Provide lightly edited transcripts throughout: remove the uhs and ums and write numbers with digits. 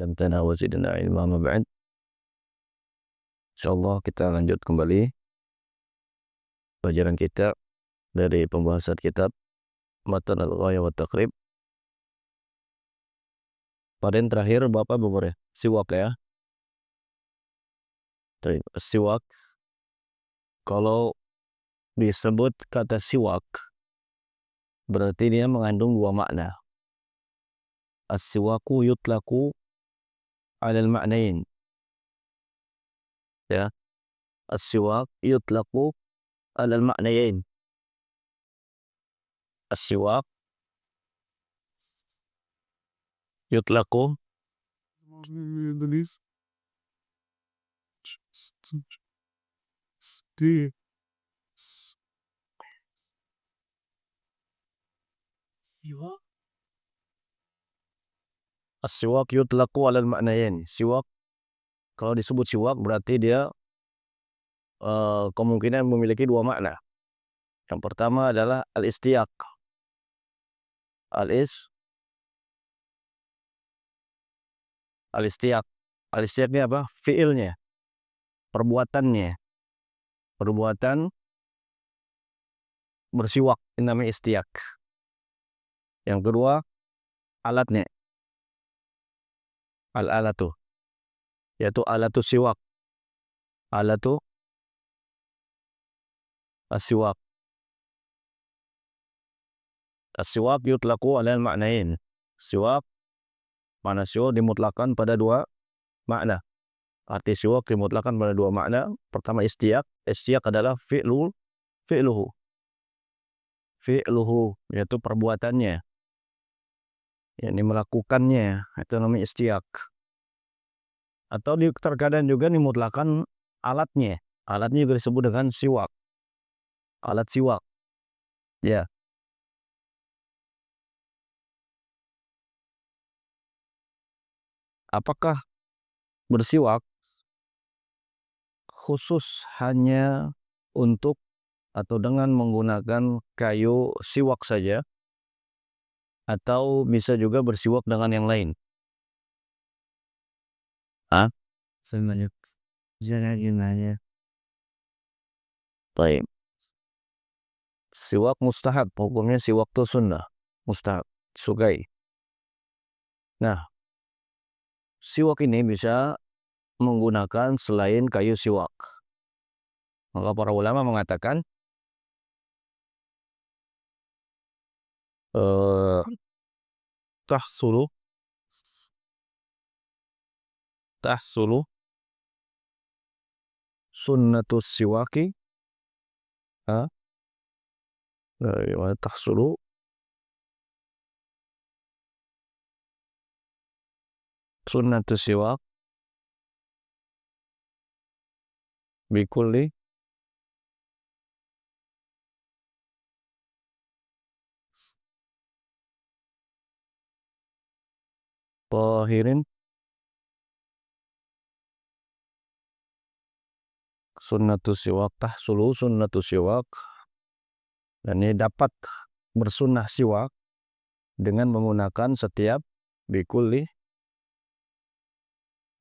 dan tanawul zidna ilma ma ba'd. Insyaallah kita lanjut kembali pelajaran kita dari pembahasan kitab Matan al-Ghaya wa Taqrib. Pada yang terakhir Bapak boleh siwak ya. Siwak, kalau disebut kata siwak berarti dia mengandung dua makna. As-siwaku yutlaku 'alal ma'nain. Ya, as-siwak yutlaku 'alal ma'nain. As-siwak yutlaku as-siwak yutlaku 'alal ma'nain. Siwak, kalau disebut siwak berarti dia kemungkinan memiliki dua makna. Yang pertama adalah al-istiyak. Al-istiyak. Al-istiyak ini apa? Fiilnya, perbuatannya. Perbuatan bersiwak ini namanya istiyak. Yang kedua alatnya, al-alatu, yaitu alatu siwak. Alatu as-siwak. As-siwak yutlaku 'alal ma'nain. Siwak, mana siwak dimutlakan pada dua makna. Arti siwak dimutlakan pada dua makna. Pertama istiyak. Istiyak adalah fi'luhu, yaitu perbuatannya, yakni melakukannya, itu namanya istiyak. Atau terkadang juga dimutlakan alatnya. Alatnya juga disebut dengan siwak, alat siwak. Ya. Apakah bersiwak khusus hanya untuk atau dengan menggunakan kayu siwak saja, atau bisa juga bersiwak dengan yang lain? Baik. Siwak mustahab, hukumnya siwak itu sunnah, mustahab, disukai. Nah, siwak ini bisa menggunakan selain kayu siwak. Maka para ulama mengatakan tahsulu sunnatus siwaki, tahsulu sunnatus siwak bikulli tahirin. Sunnatus siwak, tahsulu sunnatus siwak, dan ini dapat bersunnah siwak dengan menggunakan setiap bikulli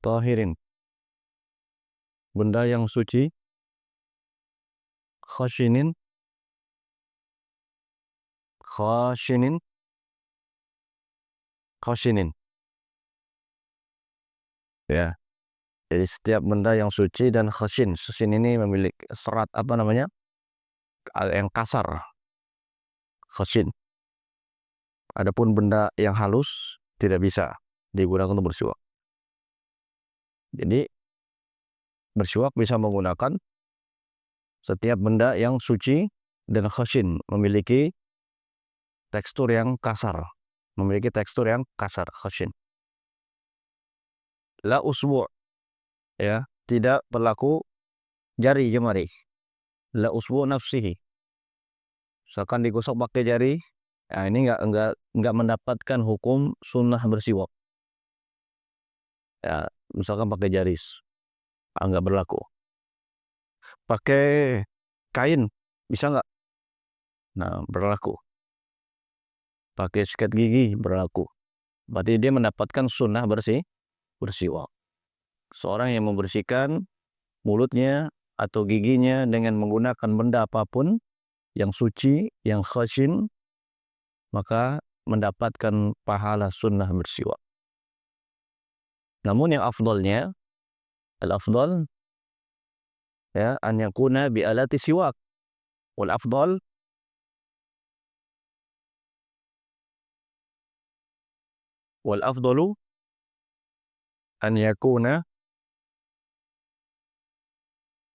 tahirin, benda yang suci, khashinin, ya. Jadi setiap benda yang suci dan khashin. Khashin ini memiliki serat apa namanya? Yang kasar. Khashin. Adapun benda yang halus tidak bisa digunakan untuk bersiwak. Jadi bersiwak bisa menggunakan setiap benda yang suci dan khashin, memiliki tekstur yang kasar. Khashin. La usbu', ya, tidak berlaku jari jemari. La usbu' nafsihi. Misalkan digosok pakai jari, nah ini enggak mendapatkan hukum sunnah bersiwak. Ya, misalkan pakai jari, enggak berlaku. Pakai kain bisa enggak? Nah, berlaku. Pakai sikat gigi berlaku. Berarti dia mendapatkan sunnah bersiwak. Seorang yang membersihkan mulutnya atau giginya dengan menggunakan benda apapun yang suci, yang khasin, maka mendapatkan pahala sunnah bersiwak. Namun yang afdalnya, al-afdal ya an yakuna bi alati siwak. Wal afdal wal afdalu an yakuna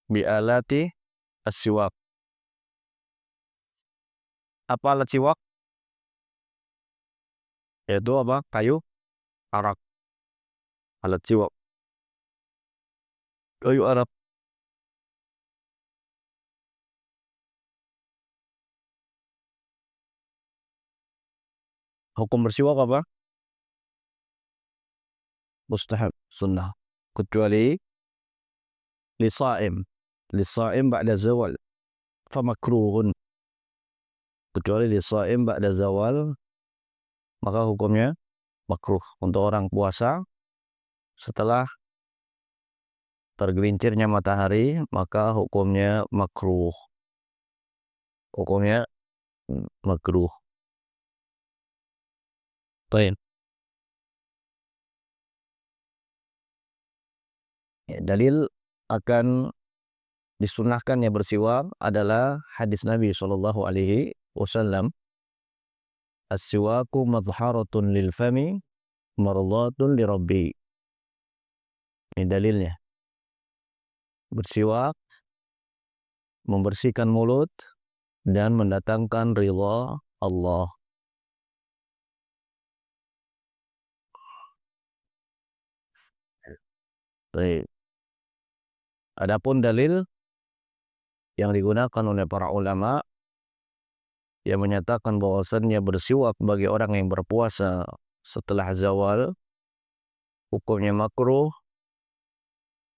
bi alati as-siwak. Apa alat siwak? Yaitu apa? Kayu arak. Alat siwak. Kayu arak. Hukum bersiwak apa? Mustahab, sunnah. Kecuali lisaim. Lisaim ba'da zawal. Famakruhun. Kecuali lisaim ba'da zawal, maka hukumnya makruh. Untuk orang puasa, setelah tergelincirnya matahari, maka hukumnya makruh. Hukumnya makruh. Baik. Ya, dalil akan disunahkannya bersiwak adalah hadis Nabi Shallallahu Alaihi Wasallam, as-siwaku madharatun lil fami mardatun li rabbi. Ini dalilnya. Bersiwak membersihkan mulut dan mendatangkan ridha Allah. Baik. Adapun dalil yang digunakan oleh para ulama yang menyatakan bahwasannya bersiwak bagi orang yang berpuasa setelah zawal hukumnya makruh,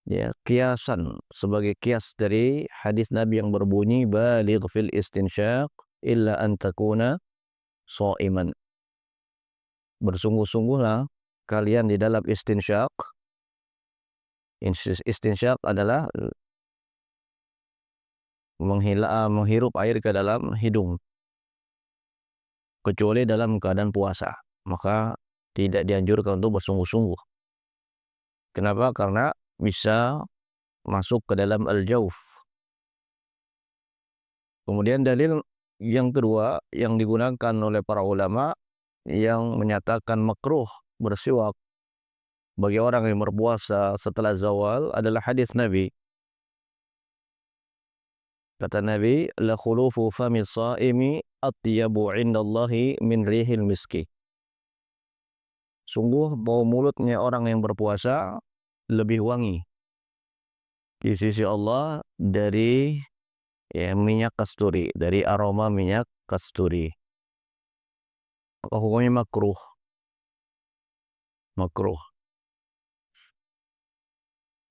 ya kiasan, sebagai kias dari hadis Nabi yang berbunyi baligh fil istinsyaq illa an takuna shaiman. Bersungguh-sungguhlah kalian di dalam istinsyaq. Istinsyaq adalah menghirup air ke dalam hidung, kecuali dalam keadaan puasa, maka tidak dianjurkan untuk bersungguh-sungguh. Kenapa? Karena bisa masuk ke dalam al-jauf. Kemudian dalil yang kedua yang digunakan oleh para ulama yang menyatakan makruh bersiwak bagi orang yang berpuasa setelah zawal adalah hadis Nabi. Kata Nabi, la khulufu fami shaimi atyabu indallahi min rihil miski. Sungguh bau mulutnya orang yang berpuasa lebih wangi di sisi Allah dari minyak kasturi, dari aroma minyak kasturi. Maka hukumnya makruh. Makruh.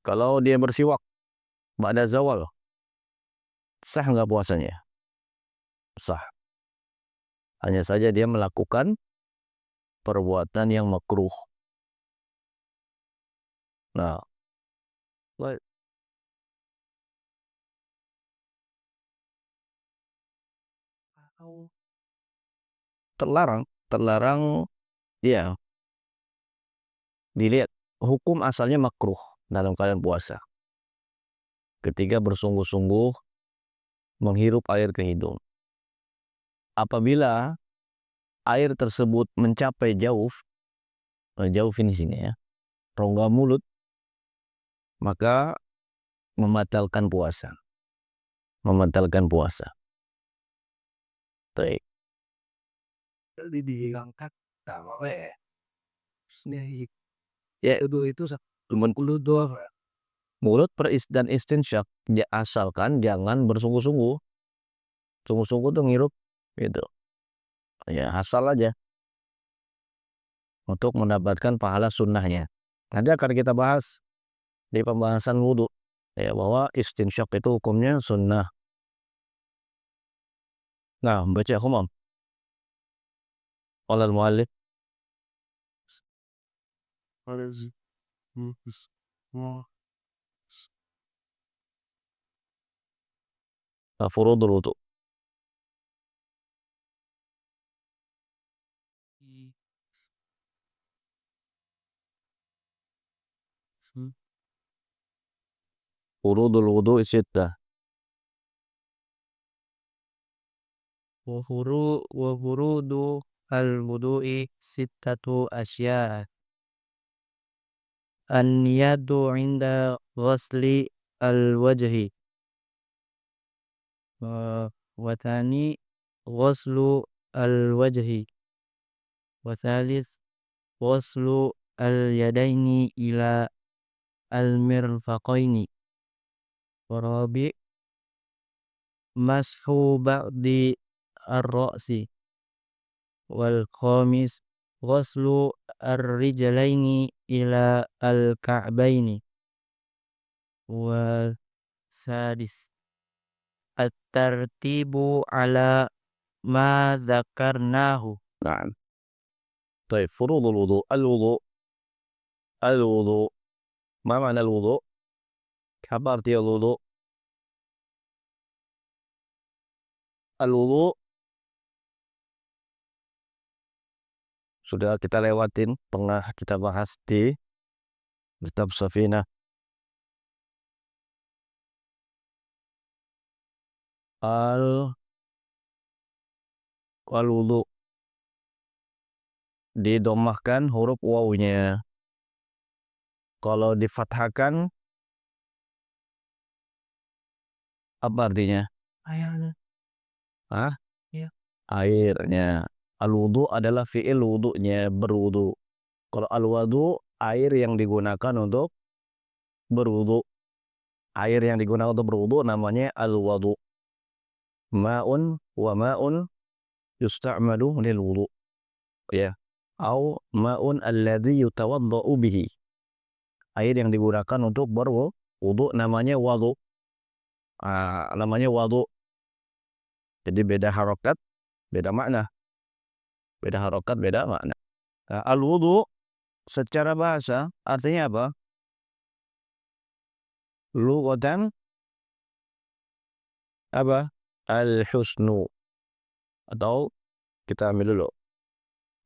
Kalau dia bersiwak ba'da zawal, sah nggak puasanya? Sah. Hanya saja dia melakukan perbuatan yang makruh. Nah, terlarang, terlarang, ya, dilihat hukum asalnya makruh dalam keadaan puasa. Ketika bersungguh-sungguh menghirup air ke hidung. Apabila air tersebut mencapai jauh ini sini ya, rongga mulut, maka membatalkan puasa. Membatalkan puasa. Baik. Jadi diangkat ya itu cuma kulit doang. Mulut dan istinsyak, ya asalkan jangan bersungguh-sungguh. Sungguh-sungguh tuh ngirup gitu. Ya asal aja untuk mendapatkan pahala sunnahnya. Nanti akan kita bahas di pembahasan wudhu ya bahwa istinsyak itu hukumnya sunnah. Nah, baca khumam. Qala al-muallif Furudul wudu. Furudul wudu sittah. وفروض الوضوء ستة أشياء. النية عند غسل الوجه، وثاني غسل الوجه، وثالث غسل اليدين إلى المرفقين، ورابع مسح بعض الرأس، والخامس غسل الرجلين إلى الكعبين، والسادس الترتيب على ما ذكرناه. Nah, طيب فروض الوضوء. الوضوء ما معنى الوضوء؟ Apa arti الوضوء? Al-wudu sudah kita lewatin, pernah kita bahas di kitab Safinah. Al-wudu didomahkan huruf wawunya. Kalau difathahkan apa artinya? Airnya. Hah? Iya. Airnya. Al-wudu adalah fi'il wudunya, berwudu. Kalau al-wudu air yang digunakan untuk berwudu. Air yang digunakan untuk berwudu namanya al-wudu. Ma'un wa ma'un yusta'malu lil wudu. Ya. Au ma'un alladhi yutawadda'u bihi. Air yang digunakan untuk berwudu namanya wudu. Namanya wudu. Jadi beda harokat, beda makna. Beda harokat, beda makna. Al-wudu secara bahasa artinya apa? Lughatan apa? Al-husnu. Atau kita ambil dulu.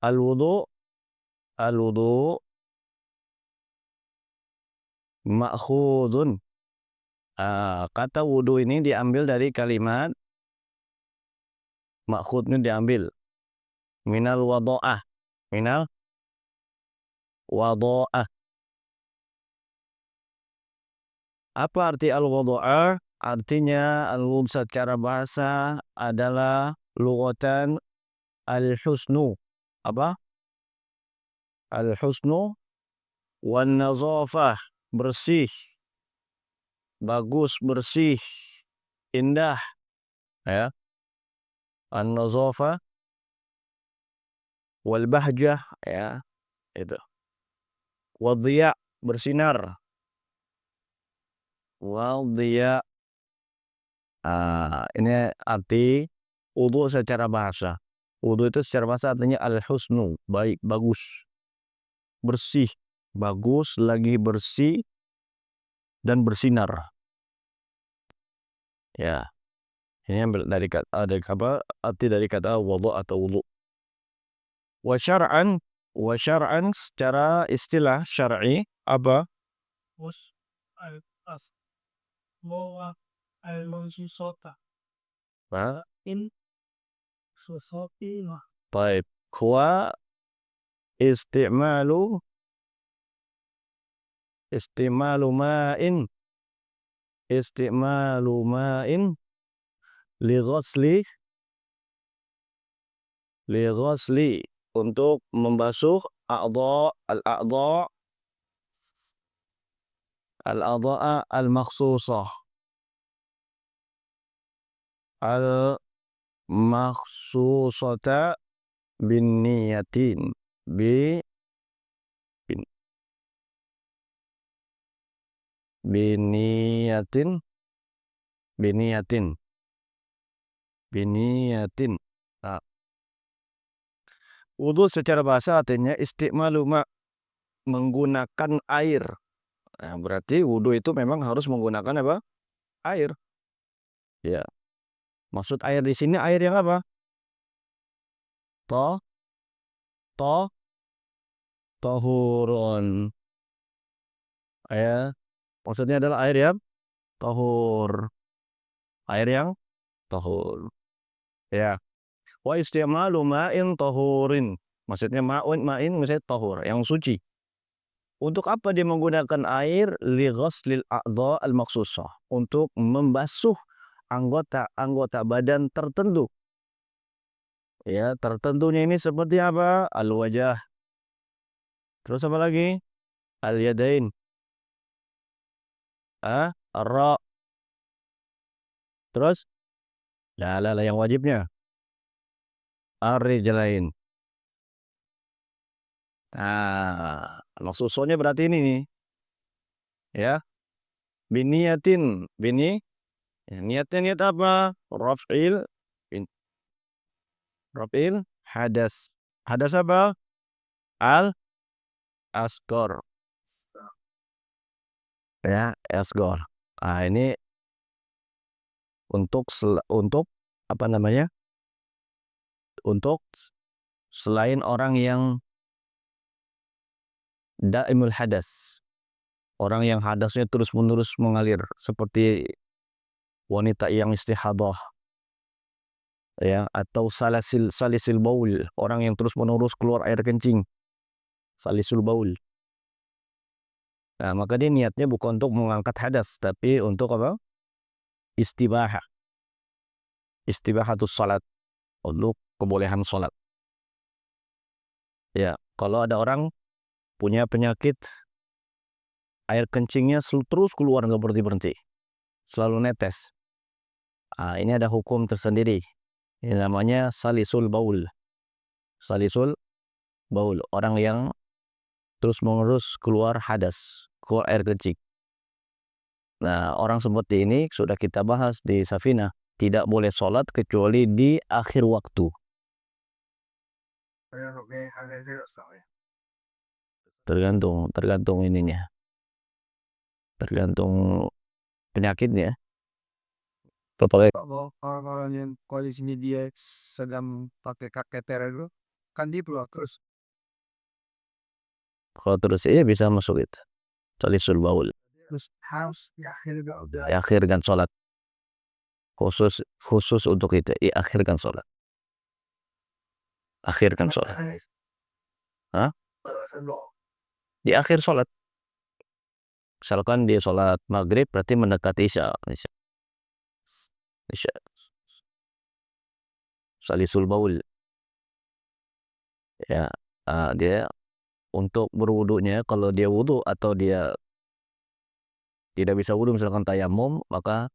Al-wudu ma'khudun. Kata wudu ini diambil dari kalimat makhud, ini diambil minal wada'ah. Minal wada'ah. Apa arti al-wada'ah? Artinya al-wudu secara bahasa adalah lughatan al-husnu. Apa? Al-husnu wan nazafah, bersih, bagus, bersih, indah, ya. An-nazafah wal bahjah, ya, itu. Wadhiya, bersinar. Wadhiya. Ini arti wudu secara bahasa. Wudu itu secara bahasa artinya al-husnu, baik, bagus, bersih, bagus, lagi bersih dan bersinar. Ya. Ini ambil dari kata apa? Arti dari kata wudu atau wudu. Wa syar'an secara istilah syar'i apa? In Baik. Huwa istimalu ma'in li ghasli untuk membasuh al-a'dha al-makhsusah al-makhsusata bin niyatin bin biniyatin biniyatin biniyatin. Nah, wudu secara bahasa artinya istimalu ma, menggunakan air. Nah, berarti wudu itu memang harus menggunakan apa? Air. Ya. Maksud air di sini air yang apa? To, to, tohurun. Ya. Maksudnya adalah air yang tohur. Air yang tohur. Ya. Wa istimalu ma'in tohurin. Maksudnya ma'in misalnya tohur, yang suci. Untuk apa dia menggunakan air? Li ghaslil a'dha al-maksusah. Untuk membasuh anggota-anggota badan tertentu. Ya, tertentunya ini seperti apa? Al-wajah. Terus apa lagi? Al-yadain. Ar-ra. Terus? Lah, yang wajibnya. Ar-rijlain. Nah, maksusahnya berarti ini nih. Ya, biniyatin. Ya, niatnya niat apa? Raf'il hadas. Hadas apa? Al asgor. Ya, asgor. Nah, ini untuk apa namanya? Untuk selain orang yang daimul hadas. Orang yang hadasnya terus-menerus mengalir seperti wanita yang istihadah, ya, atau salisil baul, orang yang terus-menerus keluar air kencing, salisul baul. Nah, maka dia niatnya bukan untuk mengangkat hadas, tapi untuk apa? Istibahah. Istibahatus salat, untuk kebolehan salat. Ya, kalau ada orang punya penyakit air kencingnya terus keluar nggak berhenti-berhenti, selalu netes. Nah, ini ada hukum tersendiri. Ini namanya salisul baul. Salisul baul, orang yang terus-menerus keluar hadas, keluar air kencing. Nah, orang seperti ini sudah kita bahas di Safinah, tidak boleh sholat kecuali di akhir waktu. Tergantung ininya, tergantung penyakitnya. Kalau yang kondisinya dia sedang pakai kateter itu kan dia keluar terus. Kalau terus iya bisa masuk itu salisul baul. Terus harus udah. Akhirkan sholat, khusus untuk itu, akhirkan sholat. Akhirkan sholat. Hah? Di akhir sholat. Misalkan dia sholat maghrib berarti mendekati isya. Isya. Salisul baul. Ya, dia untuk berwudunya, kalau dia wudu atau dia tidak bisa wudu misalkan tayamum, maka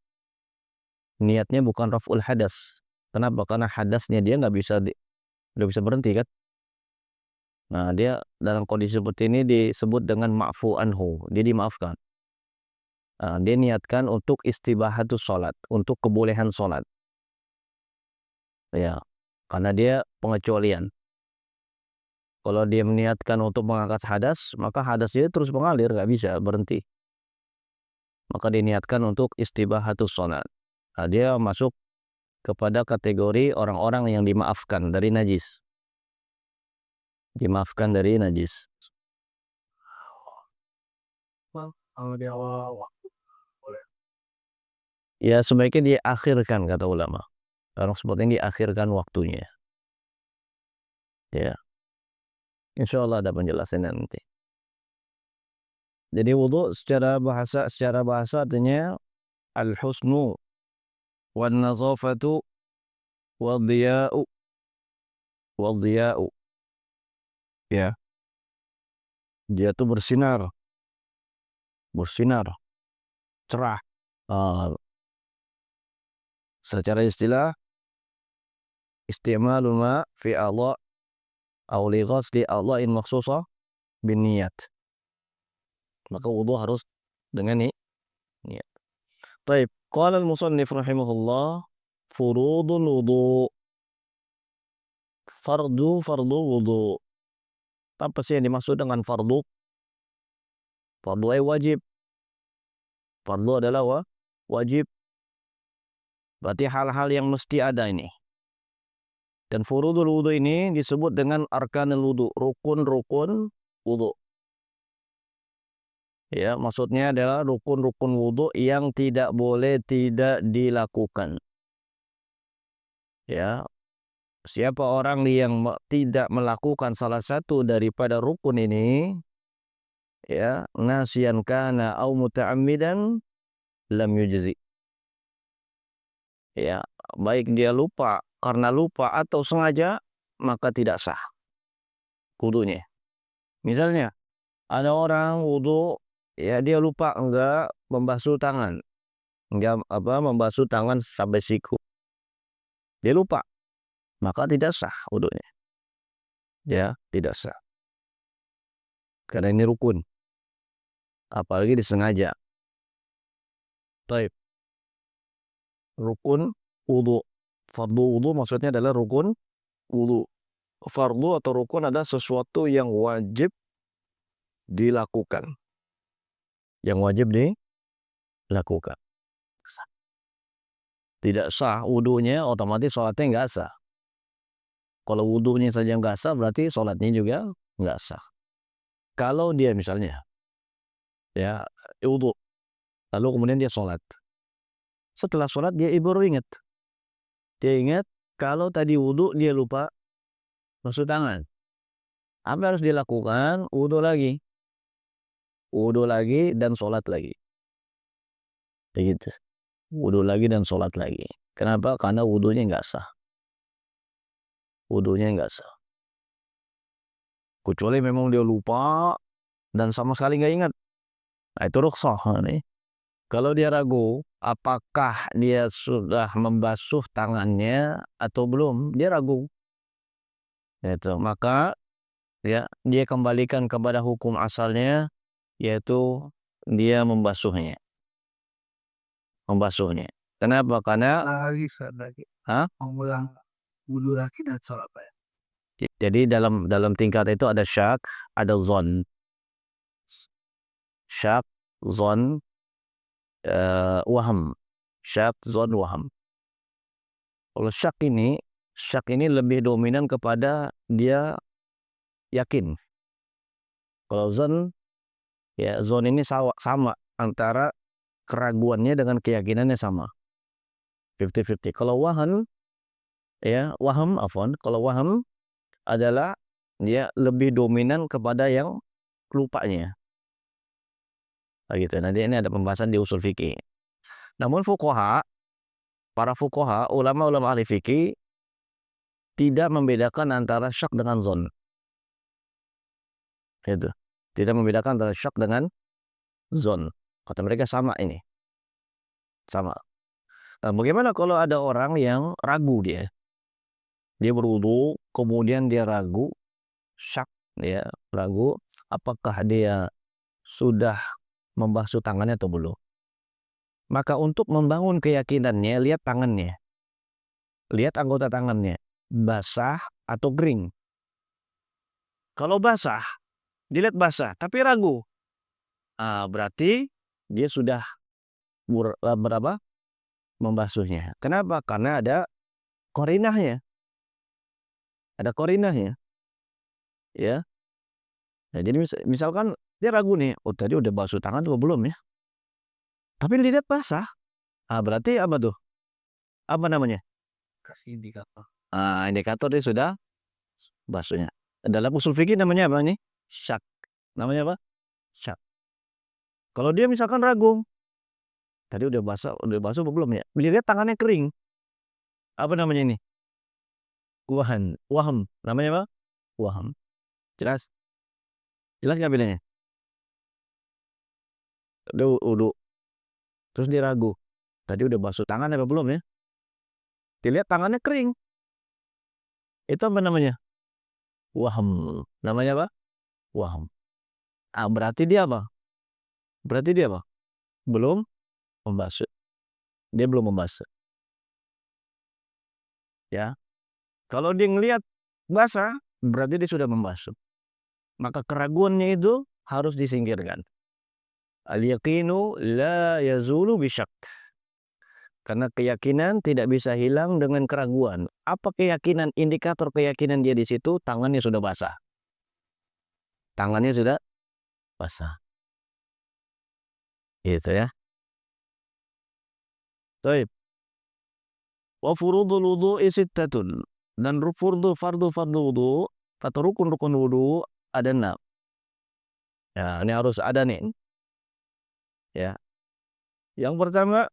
niatnya bukan raf'ul hadas. Kenapa? Karena hadasnya dia nggak bisa berhenti kan. Nah, dia dalam kondisi seperti ini disebut dengan ma'fu anhu, dia dimaafkan. Nah, dia niatkan untuk istibahatus sholat, untuk kebolehan sholat. Ya, karena dia pengecualian. Kalau dia meniatkan untuk mengangkat hadas, maka hadas dia terus mengalir, nggak bisa berhenti. Maka diniatkan untuk istibahatus sholat. Nah, dia masuk kepada kategori orang-orang yang dimaafkan dari najis. Dimaafkan dari najis. Kalau di awal Ya, sebaiknya diakhirkan, kata ulama. Orang seperti ini diakhirkan waktunya. Ya, insya Allah ada penjelasan nanti. Jadi wudu secara bahasa artinya al-husnu wan nazafatu wadhiya'u. Ya, dia tuh bersinar, cerah. Ah, secara istilah istimalul ma fi Allah au li ghasli a'dha'in makhsusah bin niyat. Maka wudu harus dengan niat. Taib, qala al-musannif rahimahullah, furudul wudu. Fardu wudu. Apa sih yang dimaksud dengan fardu? Fardu wajib. Fardu adalah wajib. Berarti hal-hal yang mesti ada ini. Dan furudul wudu ini disebut dengan arkanul wudu, rukun-rukun wudu. Ya, maksudnya adalah rukun-rukun wudu yang tidak boleh tidak dilakukan. Ya, siapa orang yang tidak melakukan salah satu daripada rukun ini, ya, nasiyan kana au muta'ammidan lam yujzi. Ya, baik dia lupa karena lupa atau sengaja, maka tidak sah wudunya. Misalnya ada orang wudu, ya dia lupa enggak membasuh tangan, enggak membasuh tangan sampai siku. Dia lupa, maka tidak sah wudunya. Ya, tidak sah. Karena ini rukun. Apalagi disengaja. Taib. Rukun wudu. Fardu wudu maksudnya adalah rukun wudu. Fardu atau rukun adalah sesuatu yang wajib dilakukan. Yang wajib dilakukan. Tidak sah wudunya, otomatis sholatnya nggak sah. Kalau wudunya saja nggak sah, berarti sholatnya juga nggak sah. Kalau dia misalnya, ya, wudu, lalu kemudian dia sholat. Setelah sholat dia baru ingat. Dia ingat kalau tadi wudu dia lupa basuh tangan. Apa yang harus dilakukan? Wudu lagi. Wudu lagi dan sholat lagi. Begitu. Wudu lagi dan sholat lagi. Kenapa? Karena wudunya nggak sah. Wudunya nggak sah. Kecuali memang dia lupa dan sama sekali nggak ingat. Nah, itu rukhsah nih. Kalau dia ragu, apakah dia sudah membasuh tangannya atau belum, dia ragu. Itu, maka ya dia kembalikan kepada hukum asalnya, yaitu dia membasuhnya. Kenapa? Karena lagi Hah? mengulang wudu lagi dan sholat ya. Jadi dalam tingkat itu ada syak, ada zon. Syak, zon, waham. Syak, zon, waham. Kalau syak ini lebih dominan kepada dia yakin. Kalau zon, ya zon ini sama antara keraguannya dengan keyakinannya sama. 50-50. Kalau waham, ya kalau waham adalah dia lebih dominan kepada yang lupanya. Nah, gitu. Nanti ini ada pembahasan di usul fikih. Namun para fuqaha, ulama-ulama ahli fikih tidak membedakan antara syak dengan zon. Itu. Tidak membedakan antara syak dengan zon. Kata mereka sama ini. Sama. Nah, bagaimana kalau ada orang yang ragu dia? Dia berwudu, kemudian dia ragu, syak, ya, ragu apakah dia sudah membasuh tangannya atau belum. Maka untuk membangun keyakinannya, lihat tangannya. Lihat anggota tangannya, basah atau kering. Kalau basah, dilihat basah, tapi ragu. Berarti dia sudah berapa? Membasuhnya. Kenapa? Karena ada korinahnya. Ada korinahnya. Ya. Nah, jadi misalkan dia ragu nih, oh tadi udah basuh tangan atau belum ya? Tapi dilihat basah. Berarti apa tuh? Apa namanya? Kasih indikator. Indikator dia sudah basuhnya. Dalam usul fikih namanya apa nih? Syak. Namanya apa? Syak. Kalau dia misalkan ragu, tadi udah basuh apa belum ya? Dilihat tangannya kering. Apa namanya ini? Waham. Namanya apa? Waham. Jelas? Jelas nggak bedanya? Udah, terus dia ragu. Tadi udah basuh tangan apa belum ya? Dilihat tangannya kering. Itu apa namanya? Waham. Namanya apa? Waham. Berarti dia apa? Belum membasuh. Dia belum membasuh. Ya. Kalau dia ngelihat basah, berarti dia sudah membasuh. Maka keraguannya itu harus disingkirkan. Al-yaqinu la yazulu bisyak. Karena keyakinan tidak bisa hilang dengan keraguan. Apa keyakinan, indikator keyakinan dia di situ? Tangannya sudah basah. Tangannya sudah basah. Gitu ya. Baik. Wa furudul wudu'i sittatun. Dan fardu wudu atau rukun-rukun wudu ada 6. Ya, ini harus ada nih. Ya. Yang pertama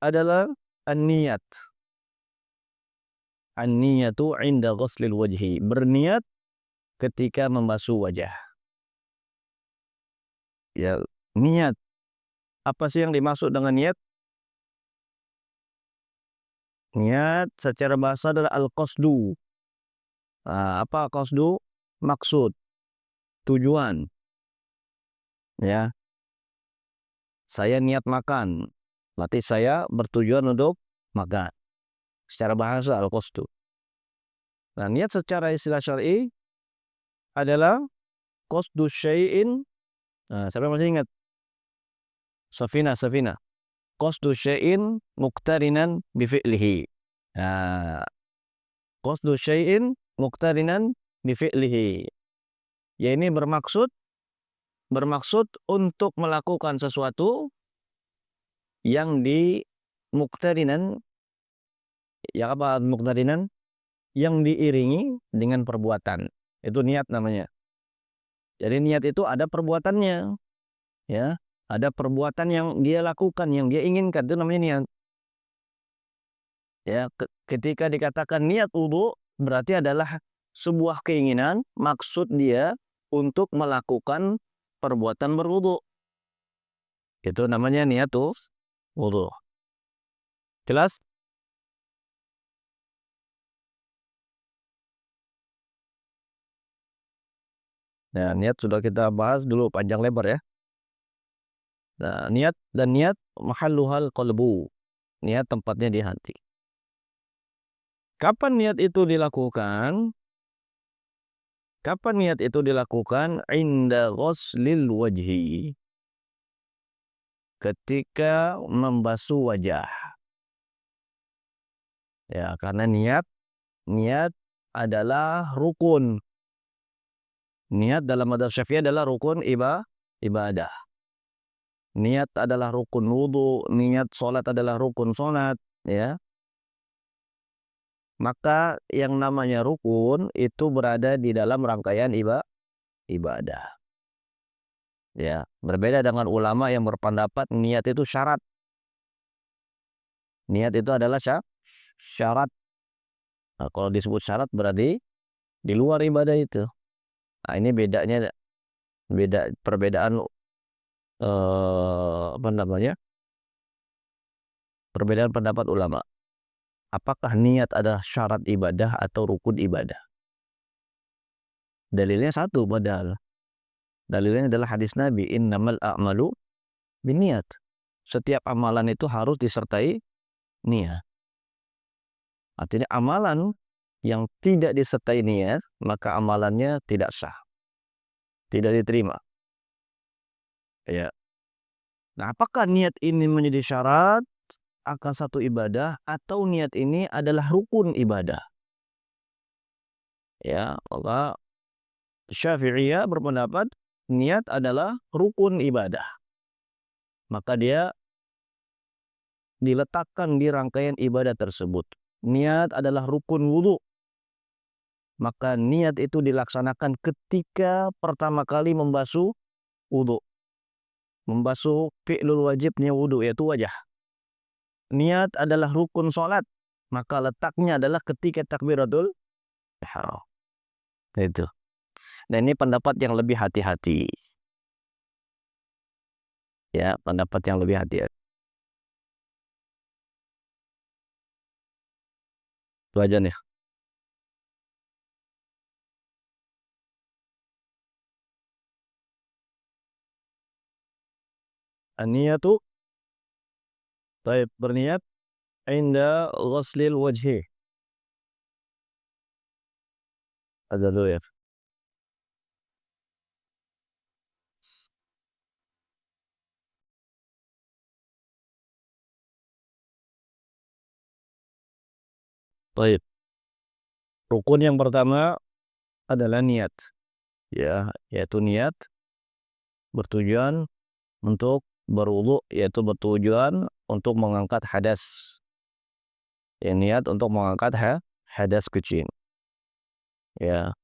adalah an-niyat. An-niyatu 'inda ghuslil wajhi. Berniat ketika membasuh wajah. Ya, niat. Apa sih yang dimaksud dengan niat? Niat secara bahasa adalah al-qasdu. Nah, apa qasdu? Maksud, tujuan. Ya, saya niat makan. Berarti saya bertujuan untuk makan. Secara bahasa al-qasdu. Nah, niat secara istilah syar'i adalah qasdu syai'in. Nah, siapa yang masih ingat? Safina. Qasdu syai'in muqtarinan bi fi'lihi. Nah, qasdu syai'in muqtarinan bi fi'lihi. Ya, ini bermaksud untuk melakukan sesuatu yang muqtarinan, yang apa muqtarinan? Yang diiringi dengan perbuatan. Itu niat namanya. Jadi niat itu ada perbuatannya, ya. Ada perbuatan yang dia lakukan, yang dia inginkan, itu namanya niat. Ya, ketika dikatakan niat wudu berarti adalah sebuah keinginan, maksud dia untuk melakukan perbuatan berwudu. Itu namanya niatus wudu. Jelas? Nah, niat sudah kita bahas dulu panjang lebar ya. Nah, niat mahalluhal qalbu. Niat tempatnya di hati. Kapan niat itu dilakukan? Kapan niat itu dilakukan? Inda ghuslil wajhi. Ketika membasuh wajah. Ya, karena niat adalah rukun. Niat dalam madzhab Syafi'i adalah rukun ibadah. Niat adalah rukun wudu, niat sholat adalah rukun sholat, ya. Maka yang namanya rukun itu berada di dalam rangkaian ibadah. Ya, berbeda dengan ulama yang berpendapat niat itu syarat. Niat itu adalah syarat. Nah, kalau disebut syarat berarti di luar ibadah itu. Nah, ini perbedaan apa namanya? Perbedaan pendapat ulama. Apakah niat adalah syarat ibadah atau rukun ibadah? Dalilnya satu padahal. Dalilnya adalah hadis Nabi, innamal a'malu binniyat. Setiap amalan itu harus disertai niat. Artinya amalan yang tidak disertai niat, maka amalannya tidak sah. Tidak diterima. Ya. Nah, apakah niat ini menjadi syarat akan satu ibadah atau niat ini adalah rukun ibadah? Ya, maka Syafi'iyah berpendapat niat adalah rukun ibadah. Maka dia diletakkan di rangkaian ibadah tersebut. Niat adalah rukun wudu. Maka niat itu dilaksanakan ketika pertama kali membasuh wudu. Membasuh fi'lul wajibnya wudu, yaitu wajah. Niat adalah rukun sholat. Maka letaknya adalah ketika takbiratul ihram. Itu. Dan ini pendapat yang lebih hati-hati. Ya, pendapat yang lebih hati-hati. Itu aja nih. An-niyatu, baik, berniat inda ghuslil wajhi. Ada dulu ya. Baik. Rukun yang pertama adalah niat, ya, yaitu niat bertujuan untuk berwudu, yaitu bertujuan untuk mengangkat hadas. Ya, niat untuk mengangkat hadas kecil. Ya.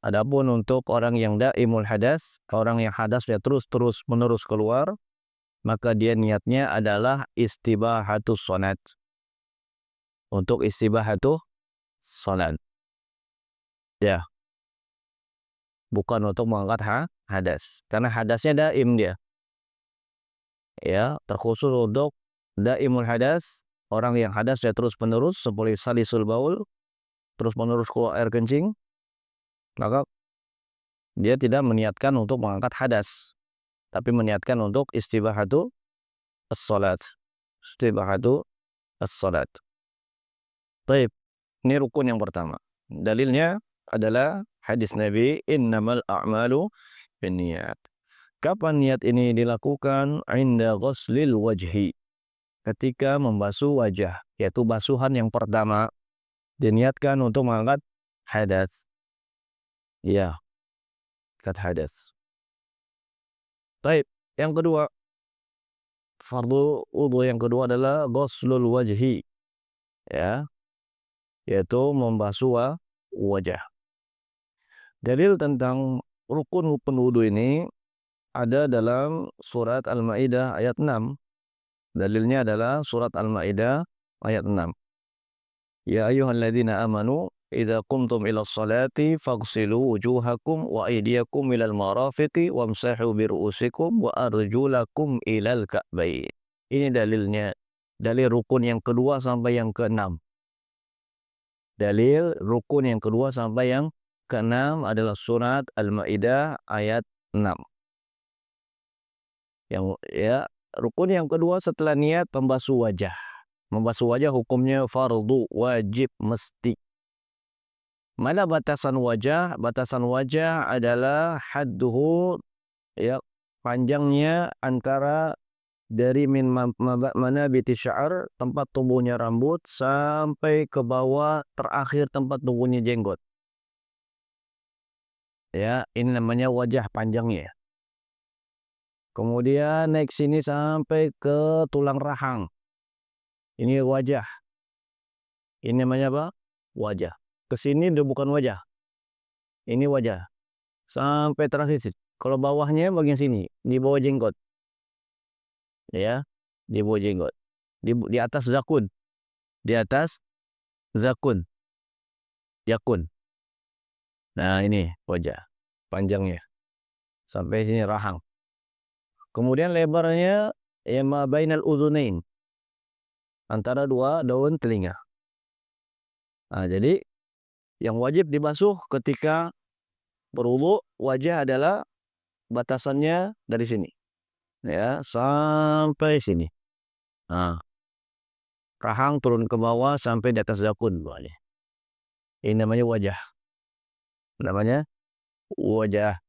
Adapun untuk orang yang daimul hadas, orang yang hadasnya terus menerus keluar, maka dia niatnya adalah istibahatus salat. Untuk istibahatus salat. Ya, bukan untuk mengangkat hadas. Karena hadasnya daim dia. Ya, terkhusus untuk daimul hadas, orang yang hadasnya terus menerus seperti salisul baul, terus menerus keluar air kencing, maka dia tidak meniatkan untuk mengangkat hadas, tapi meniatkan untuk istibahatu as-salat. Istibahatu as-salat. Baik, ini rukun yang pertama. Dalilnya adalah hadis Nabi, innamal a'malu binniyat. Kapan niat ini dilakukan? Inda ghuslil wajhi. Ketika membasuh wajah, yaitu basuhan yang pertama diniatkan untuk mengangkat hadas. Ya, angkat hadas. Baik, yang kedua, fardu wudu yang kedua adalah ghuslul wajhi, ya, yaitu membasuh wajah. Dalil tentang rukun-rukun wudu ini ada dalam surat Al-Maidah ayat 6. Dalilnya adalah surat Al-Maidah ayat 6. Ya ayyuhalladzina amanu idza qumtum ila sholati faghsilu wujuhakum wa aydiyakum ilal marafiqi wamsahu bi ru'usikum wa arjulakum ilal ka'bayn. Ini dalilnya. Dalil rukun yang kedua sampai yang keenam. Dalil rukun yang kedua sampai yang keenam adalah surat Al-Maidah ayat 6. Yang ya, rukun yang kedua setelah niat membasuh wajah. Membasuh wajah hukumnya fardu, wajib, mesti. Mana batasan wajah? Batasan wajah adalah hadduhu, ya, panjangnya antara dari min manabiti sya'ar, tempat tumbuhnya rambut, sampai ke bawah terakhir tempat tumbuhnya jenggot. Ya, ini namanya wajah panjangnya. Kemudian naik sini sampai ke tulang rahang. Ini wajah. Ini namanya apa? Wajah. Ke sini udah bukan wajah. Ini wajah. Sampai terakhir sini. Kalau bawahnya bagian sini, di bawah jenggot. Ya, di bawah jenggot. Di atas zakun. Di atas zakun. Yakun. Nah, ini wajah. Panjangnya. Sampai sini rahang. Kemudian lebarnya ya ma bainal udhunain. Antara dua daun telinga. Nah, jadi yang wajib dibasuh ketika berwudu wajah adalah batasannya dari sini. Ya, sampai sini. Nah, rahang turun ke bawah sampai di atas zakun. Ini namanya wajah. Namanya wajah.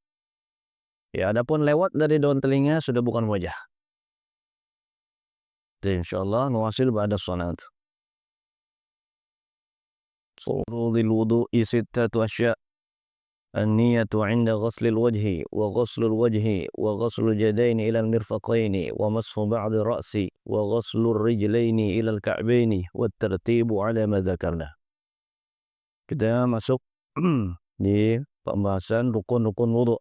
Ya, adapun lewat dari daun telinga sudah bukan wajah. Insyaallah nuwasil ba'da shalat. Furudil wudu'i sittatu asya'. النية عند غسل الوجه وغسل الوجه وغسل اليدين إلى المرفقين ومسح بعض الرأس وغسل الرجلين إلى الكعبين والترتيب على ما ذكرنا. Kita masuk di pembahasan rukun-rukun wudu.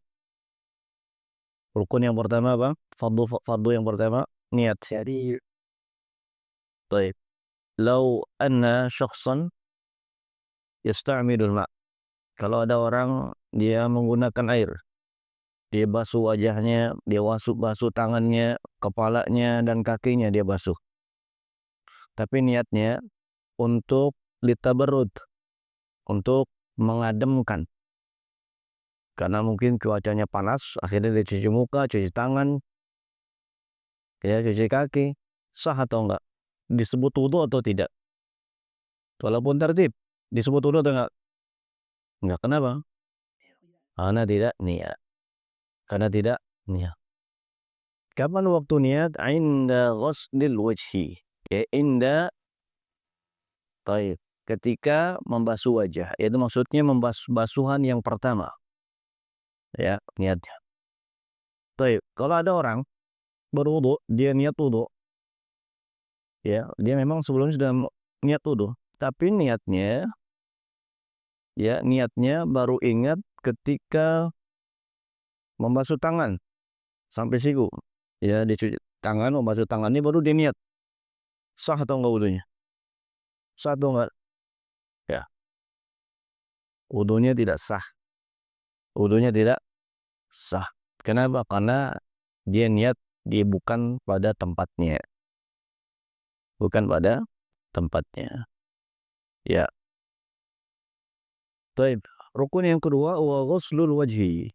Rukun yang pertama apa? Fardu yang pertama niat. Jadi, baik. Lau anna syakhsan yasta'milul ma'. Kalau ada orang dia menggunakan air, dia basuh wajahnya, dia basuh tangannya, kepalanya dan kakinya dia basuh. Tapi niatnya untuk litabarrud, untuk mengademkan. Karena mungkin cuacanya panas, akhirnya dia cuci muka, cuci tangan, ya, cuci kaki. Sah atau enggak? Disebut wudu atau tidak? Walaupun tertib, disebut wudu atau enggak? Enggak, kenapa? Karena tidak niat. Karena tidak niat. Kapan waktu niat? Inda ghuslil wajhi. Ya, inda. Baik. ketika membasuh wajah. Itu maksudnya basuhan yang pertama. Ya, niatnya. Baik, kalau ada orang berwudu, dia niat wudu, ya, dia memang sebelumnya sudah niat wudu, tapi niatnya baru ingat ketika membasuh tangan sampai siku. Ya, dicuci tangan, membasuh tangan ini baru dia niat. Sah atau enggak wudunya? Sah atau enggak? Ya, wudunya tidak sah. Wudunya tidak sah. Kenapa? Karena dia niat bukan pada tempatnya. Bukan pada tempatnya. Ya. Baik. Rukun yang kedua wa ghuslul wajhi.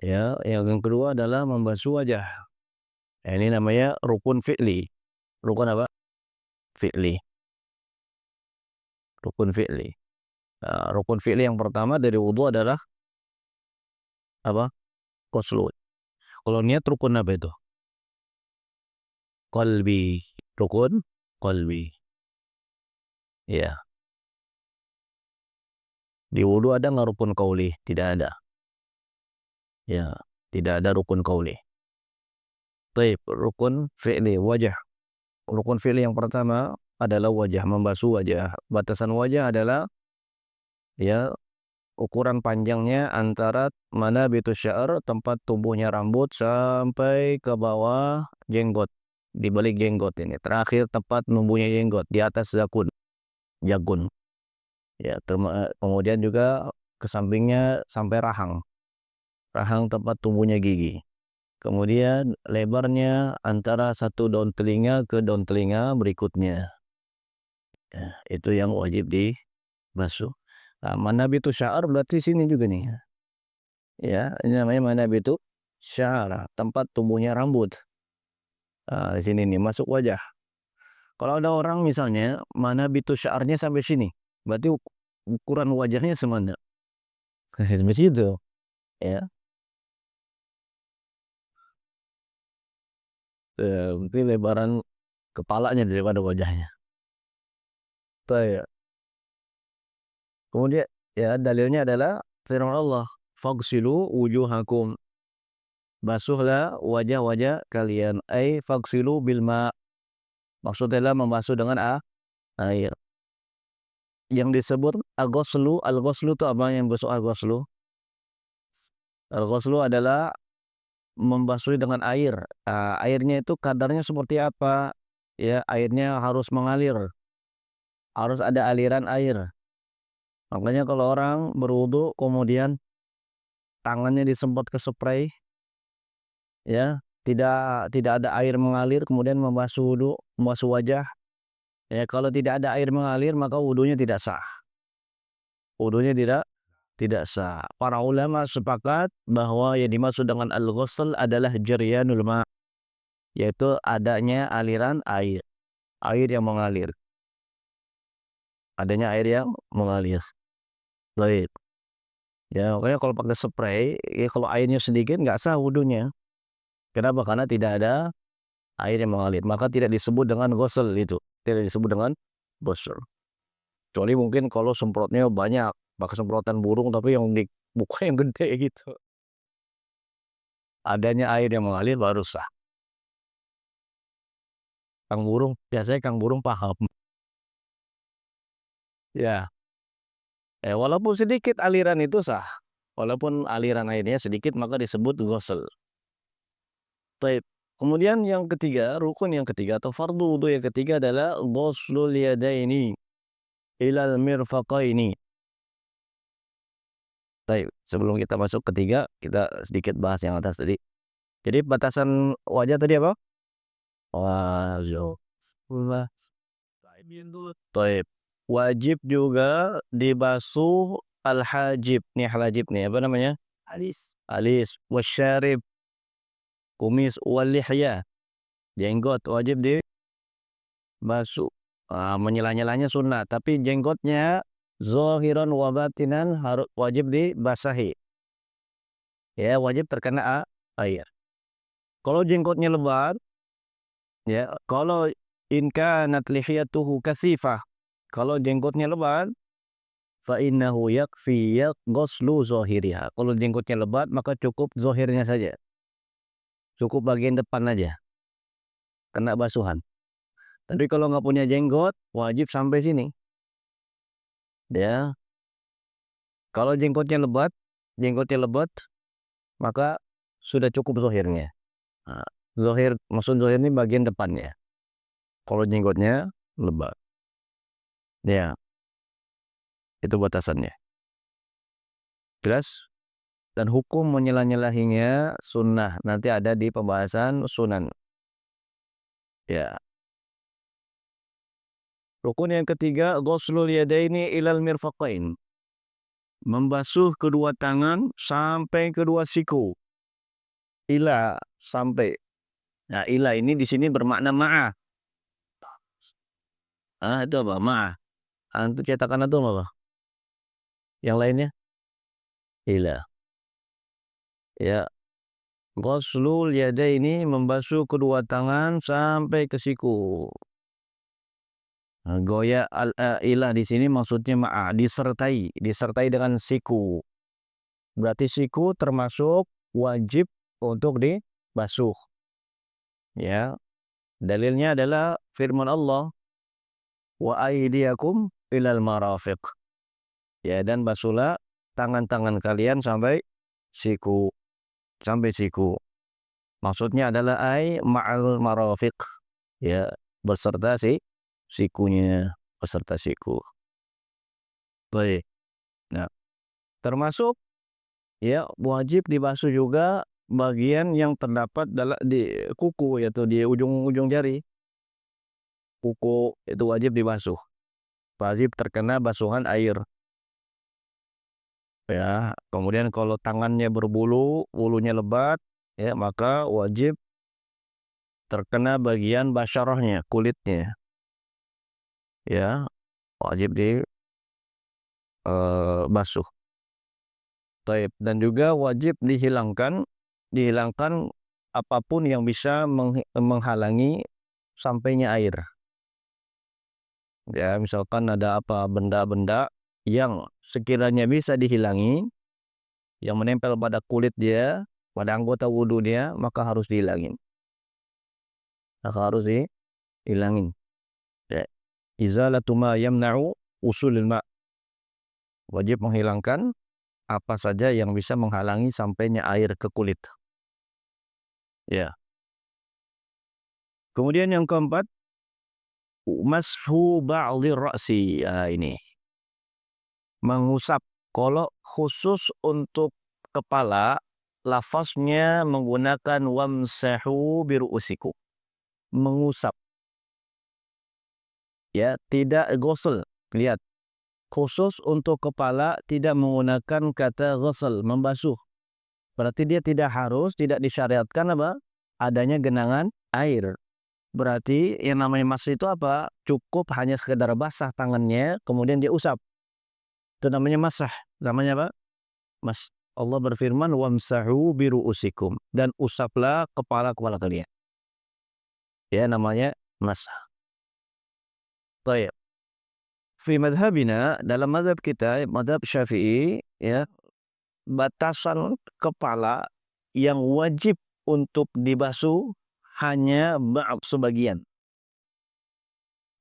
Ya, yang kedua adalah membasuh wajah. Ini namanya rukun fi'li. Rukun apa? Fi'li. Rukun fi'li. Rukun fi'li yang pertama dari wudu adalah apa? Ghuslu. Kalau niat rukun apa itu? Qalbi. Rukun qalbi. Ya. Di wudu ada nggak rukun qauli? Tidak ada. Ya, tidak ada rukun qauli. Baik, rukun fi'li wajah. Rukun fi'li yang pertama adalah wajah, membasuh wajah. Batasan wajah adalah ya ukuran panjangnya antara manabitus sya'r, tempat tumbuhnya rambut, sampai ke bawah jenggot, di balik jenggot ini. Terakhir tempat numbuhnya jenggot, di atas jagun. Ya, kemudian juga ke sampingnya sampai rahang. Rahang tempat tumbuhnya gigi. Kemudian lebarnya antara satu daun telinga ke daun telinga berikutnya. Ya, itu yang wajib dibasuh. Nah, manabitu sya'r berarti sini juga nih. Ya, ini namanya manabitu sya'r, tempat tumbuhnya rambut. Nah, di sini nih masuk wajah. Kalau ada orang misalnya manabitu sya'arnya sampai sini, berarti ukuran wajahnya semana? Sampai situ. Ya. Berarti lebaran kepalanya daripada wajahnya. Tuh, kemudian ya dalilnya adalah firman Allah, "Faghsilu wujuhakum." Basuhlah wajah-wajah kalian. Ai faghsilu bil ma. Maksudnya adalah membasuh dengan air. Yang disebut al-ghuslu itu apa yang basuh al-ghuslu? Al-ghuslu adalah membasuh dengan air. Airnya itu kadarnya seperti apa? Ya, airnya harus mengalir. Harus ada aliran air. Makanya kalau orang berwudu kemudian tangannya disemprot ke spray, ya, tidak ada air mengalir, kemudian membasuh wudu, membasuh wajah, ya, kalau tidak ada air mengalir maka wudunya tidak sah. Wudunya tidak sah. Para ulama sepakat bahwa yang dimaksud dengan al-ghusl adalah jaryanul ma, yaitu adanya aliran air, air yang mengalir. Adanya air yang mengalir. Baik. Ya, makanya kalau pakai spray, ya kalau airnya sedikit nggak sah wudunya. Kenapa? Karena tidak ada air yang mengalir. Maka tidak disebut dengan ghusl itu. Tidak disebut dengan ghusl. Kecuali mungkin kalau semprotnya banyak, pakai semprotan burung tapi yang di muka yang gede gitu. Adanya air yang mengalir baru sah. Biasanya Kang Burung paham. Ya, walaupun sedikit aliran itu sah. Walaupun aliran airnya sedikit maka disebut ghusl. Baik. Kemudian yang ketiga, rukun yang ketiga atau fardu wudu yang ketiga adalah ghuslul yadaini ilal mirfaqaini. Baik, sebelum kita masuk ketiga, kita sedikit bahas yang atas tadi. Jadi batasan wajah tadi apa? Wajah. Baik. Wajib juga dibasuh al-hajib. Nih al-hajib nih apa namanya? Alis. Wasyarib. Kumis. Wal lihya. Jenggot wajib dibasuh. Menyela-nyelanya sunnah, tapi jenggotnya zahiran wa batinan harus wajib dibasahi. Ya, wajib terkena air. Kalau jenggotnya lebat, ya, kalau in kanat lihiyatuhu kasifah, Kalau jenggotnya lebat, fa innahu yakfi ghuslu zahiriha. Kalau jenggotnya lebat maka cukup zahirnya saja. Cukup bagian depan aja kena basuhan. Tapi kalau nggak punya jenggot wajib sampai sini. Ya, kalau jenggotnya lebat maka sudah cukup zahirnya. Nah, zahir maksud zahir ini bagian depannya. Kalau jenggotnya lebat. Ya, itu batasannya. Jelas? Dan hukum menyela-nyelahinya sunnah. Nanti ada di pembahasan sunan. Ya. Rukun yang ketiga, ghuslul yadaini ilal mirfaqain. Membasuh kedua tangan sampai kedua siku. Ila sampai. Nah, ila ini di sini bermakna ma'a. Itu apa? Ma'a. Itu cetakan itu apa? Yang lainnya? Ila. Ya. Ghuslul yadaini membasuh kedua tangan sampai ke siku. Goya ilah di sini maksudnya ma'a, disertai dengan siku. Berarti siku termasuk wajib untuk dibasuh. Ya. Dalilnya adalah firman Allah, wa aydiyakum ilal marafiq. Ya, dan basuhlah tangan-tangan kalian sampai siku. Sampai siku. Maksudnya adalah ma'al marafiq. Ya, beserta sikunya, beserta siku. Baik. Nah, termasuk ya wajib dibasuh juga bagian yang terdapat di kuku, yaitu di ujung-ujung jari. Kuku itu wajib dibasuh. Wajib terkena basuhan air. Ya, kemudian kalau tangannya berbulu, bulunya lebat, ya maka wajib terkena bagian basyarahnya, kulitnya. Ya, wajib dibasuh. Dan juga wajib dihilangkan apapun yang bisa menghalangi sampainya air. Ya, misalkan ada apa benda-benda yang sekiranya bisa dihilangi, yang menempel pada kulit dia, pada anggota wudu dia, maka harus dihilangin. Ya. Izalatu ma yamna'u usulil ma'. Wajib menghilangkan apa saja yang bisa menghalangi sampainya air ke kulit. Ya. Kemudian yang keempat, mashu ba'dhir ra'si. Ini mengusap. Kalau khusus untuk kepala, lafaznya menggunakan wamsahu biru'usikum. Mengusap. Ya, tidak ghusl. Lihat. Khusus untuk kepala tidak menggunakan kata ghusl, membasuh. Berarti dia tidak disyariatkan apa? Adanya genangan air. Berarti yang namanya masih itu apa? Cukup hanya sekedar basah tangannya, kemudian dia usap. Itu namanya masah. Namanya apa? Allah berfirman, wamsahu biru'usikum. Dan usaplah kepala-kepala kalian. Ya, namanya masah. Baik. Fi madhabina, dalam madhab kita, madhab Syafi'i, ya, batasan kepala yang wajib untuk dibasuh hanya sebagian.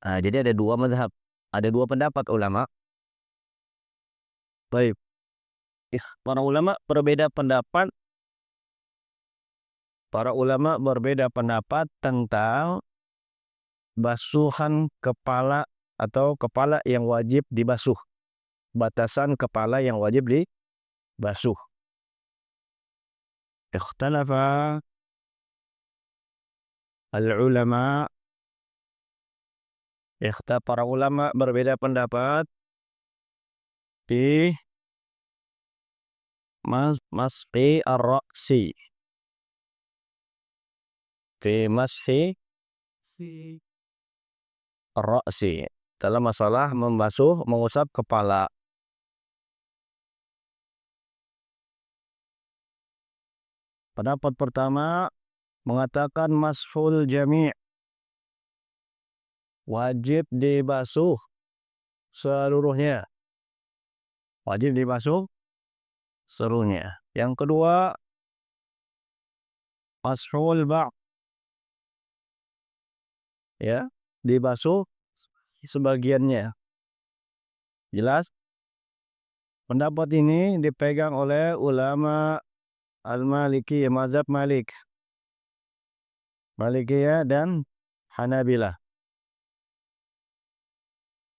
Jadi ada dua madhab, ada dua pendapat ulama. Baik. Para ulama berbeda pendapat tentang basuhan kepala atau kepala yang wajib dibasuh. Batasan kepala yang wajib dibasuh. Ikhtalafa al-ulama. Para ulama berbeda pendapat di mashi ar-ra'si. Fi mashi ar-ra'si. Dalam masalah mengusap kepala. Pendapat pertama mengatakan mashul jami'. Wajib dibasuh seluruhnya. Wajib dibasuh seluruhnya. Yang kedua, mashul ba', ya, dibasuh sebagiannya. Jelas? Pendapat ini dipegang oleh ulama Al-Maliki, mazhab Malik, Malikiyah dan Hanabilah.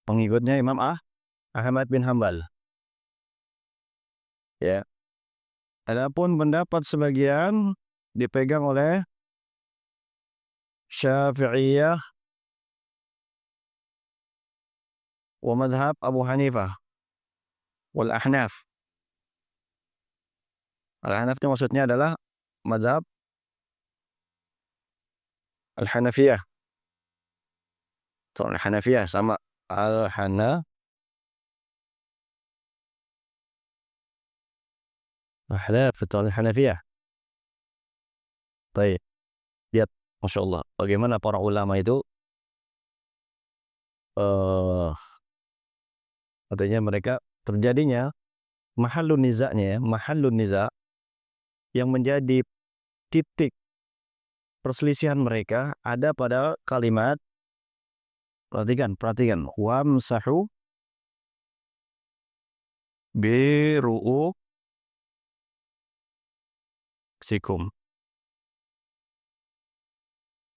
Pengikutnya Imam Ahmad bin Hambal. Ya. Adapun pendapat sebagian dipegang oleh Syafi'iyah wa madhab Abu Hanifah wal Ahnaf. Al-Ahnaf itu maksudnya adalah mazhab Al-Hanafiyah. Al-Hanafiyah sama Al-Hanaf. Ahnaf atau Al-Hanafiyah. Baik. Lihat, Masya Allah, bagaimana para ulama itu katanya mereka terjadinya mahallun nizaknya, mahallun nizak yang menjadi titik perselisihan mereka ada pada kalimat, perhatikan, wamsahu biru'usikum.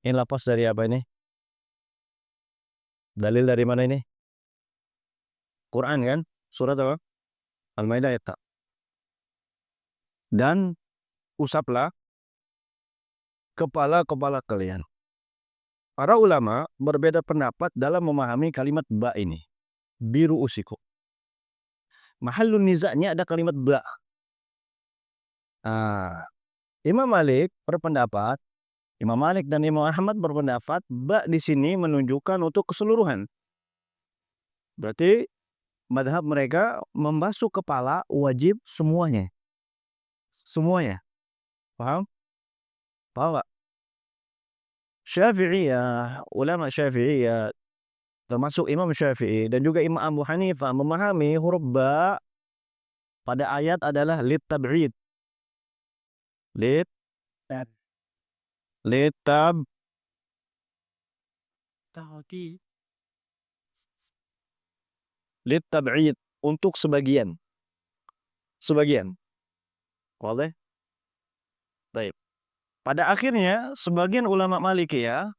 Ini lapas dari apa ini? Dalil dari mana ini? Quran kan? Surat apa? Al-Maidah ayat. Dan usaplah kepala-kepala kalian. Para ulama berbeda pendapat dalam memahami kalimat ba ini. Biru usiku. Mahallun nizaknya ada kalimat ba. Imam Malik berpendapat, Imam Malik dan Imam Ahmad berpendapat ba di sini menunjukkan untuk keseluruhan. Berarti madhab mereka membasuh kepala wajib semuanya. Semuanya. Paham? Paham gak? Syafi'iyah, ulama Syafi'iyah, termasuk Imam Syafi'i dan juga Imam Abu Hanifah memahami huruf ba pada ayat adalah lit tab'id. Lit tab lit tab'id, untuk sebagian. Sebagian. Boleh? Baik. Pada akhirnya sebagian ulama Malikiyah,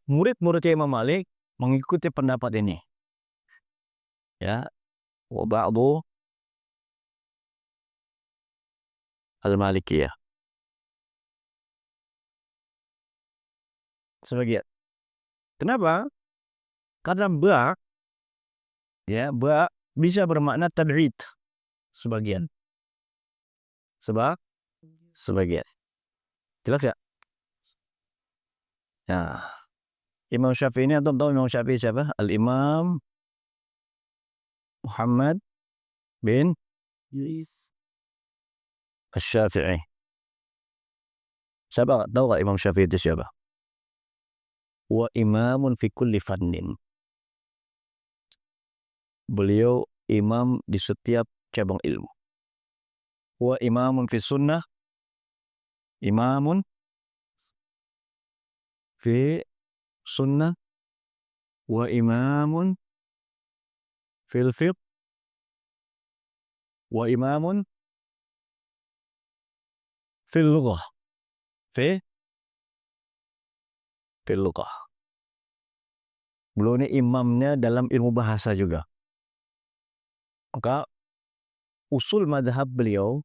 murid-muridnya Imam Malik mengikuti pendapat ini. Ya, wa ba'du al-Malikiyah. Sebagian. Kenapa? Karena ba, ya, ba bisa bermakna tab'id. Sebagian. Sebagian. Jelas ya? Ya. Imam Syafi'i ini, atau tahu Imam Syafi'i siapa? Al-Imam Muhammad bin Asy-Syafi'i. Siapa? Tahu gak Imam Syafi'i itu siapa? Wa imamun fi kulli fannin. Beliau imam di setiap cabang ilmu. Wa imamun fi sunnah. Imamun fi sunnah. Wa imamun fil fiqh. Wa imamun fil lughah. Fil lughah. Beliau ini imamnya dalam ilmu bahasa juga. Maka usul madhab beliau,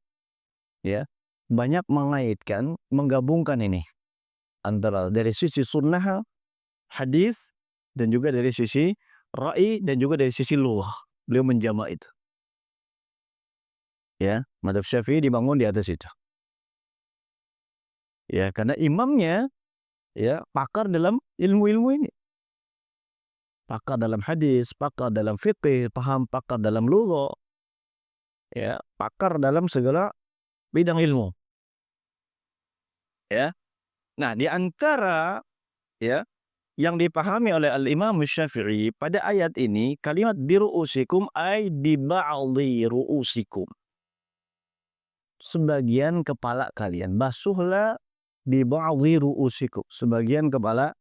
ya, banyak mengaitkan, menggabungkan ini antara dari sisi sunnah, hadis, dan juga dari sisi ra'i, dan juga dari sisi lughah. Beliau menjama' itu. Ya, madhab Syafi'i dibangun di atas itu. Ya, karena imamnya, ya, pakar dalam ilmu-ilmu ini. Pakar dalam hadis, pakar dalam fiqih, pakar dalam lughah, ya, pakar dalam segala bidang ilmu. Ya. Nah, di antara, ya, Yang dipahami oleh Al-Imam Syafi'i pada ayat ini, kalimat biru'usikum ay bi ba'dhi ru'usikum. Sebagian kepala kalian. Basuhlah bi ba'dhi ru'usikum. Sebagian kepala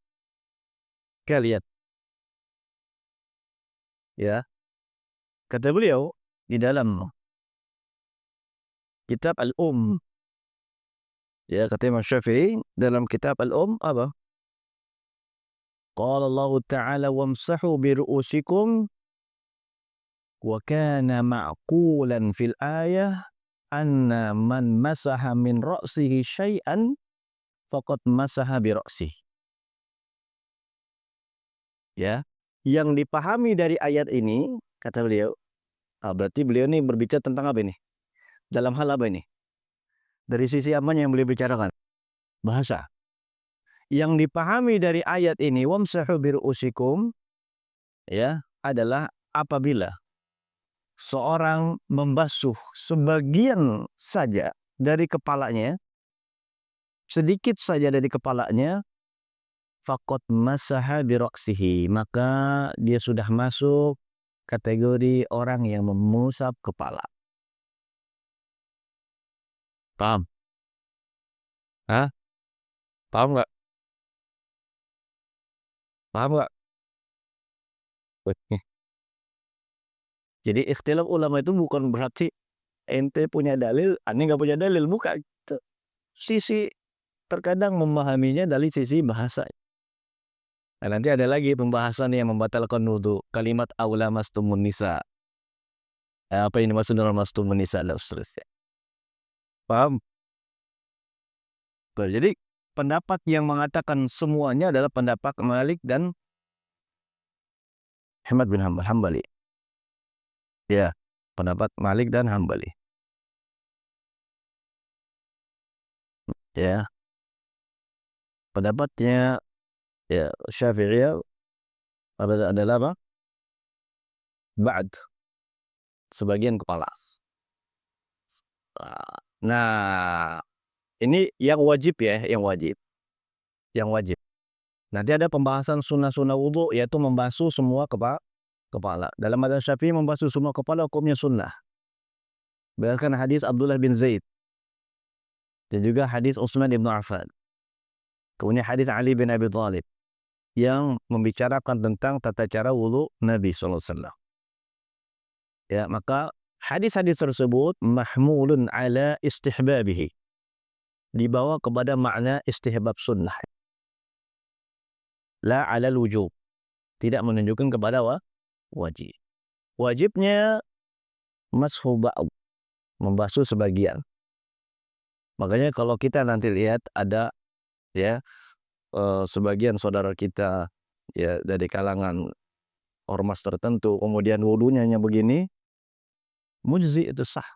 kalian. Ya. Kata beliau di dalam kitab Al-Um. Ya, kata Imam Syafi'i dalam kitab Al-Um apa? Qala Allah Ta'ala wamsahu bi ru'usikum wa kana ma'qulan fil ayah anna man masaha min ra'sihi syai'an faqad masaha bi ra'sihi. Ya, yang dipahami dari ayat ini kata beliau, berarti beliau ini berbicara tentang apa ini? Dalam hal apa ini? Dari sisi apanya yang beliau bicarakan? Bahasa. Yang dipahami dari ayat ini wamsahu bi ru'usikum ya adalah apabila seorang membasuh sebagian saja dari kepalanya, sedikit saja dari kepalanya, faqad masaha bi ra'sihi, maka dia sudah masuk kategori orang yang mengusap kepala. Paham? Hah? Paham nggak? Paham nggak? Jadi ikhtilaf ulama itu bukan berarti ente punya dalil, aneh nggak punya dalil, bukan. Sisi terkadang memahaminya dari sisi bahasa. Nah, nanti ada lagi pembahasan yang membatalkan wudu, kalimat aula mastumun nisa. Apa ini maksud dengan mastumun nisa dan seterusnya. Paham? Jadi pendapat yang mengatakan semuanya adalah pendapat Malik dan Ahmad bin Hambali. Ya, pendapat Malik dan Hambali. Ya, pendapatnya ya Syafi'i adalah apa? Ba'd, sebagian kepala. Nah, ini yang wajib ya, yang wajib. Yang wajib. Nanti ada pembahasan sunnah-sunnah wudu, yaitu membasuh semua kepala. Dalam madzhab Syafi'i membasuh semua kepala hukumnya sunnah. Berdasarkan hadis Abdullah bin Zaid dan juga hadis Utsman bin Affan. Kemudian hadis Ali bin Abi Thalib yang membicarakan tentang tata cara wudu Nabi SAW. Ya, maka hadis-hadis tersebut mahmulun ala istihbabihi, dibawa kepada makna istihbab sunnah, la ala wujub, tidak menunjukkan kepada wajib. Wajibnya mashu ba'd, membasuh sebagian. Makanya kalau kita nanti lihat ada ya sebagian saudara kita ya dari kalangan ormas tertentu, kemudian wudunya hanya begini, mujzi, itu sah.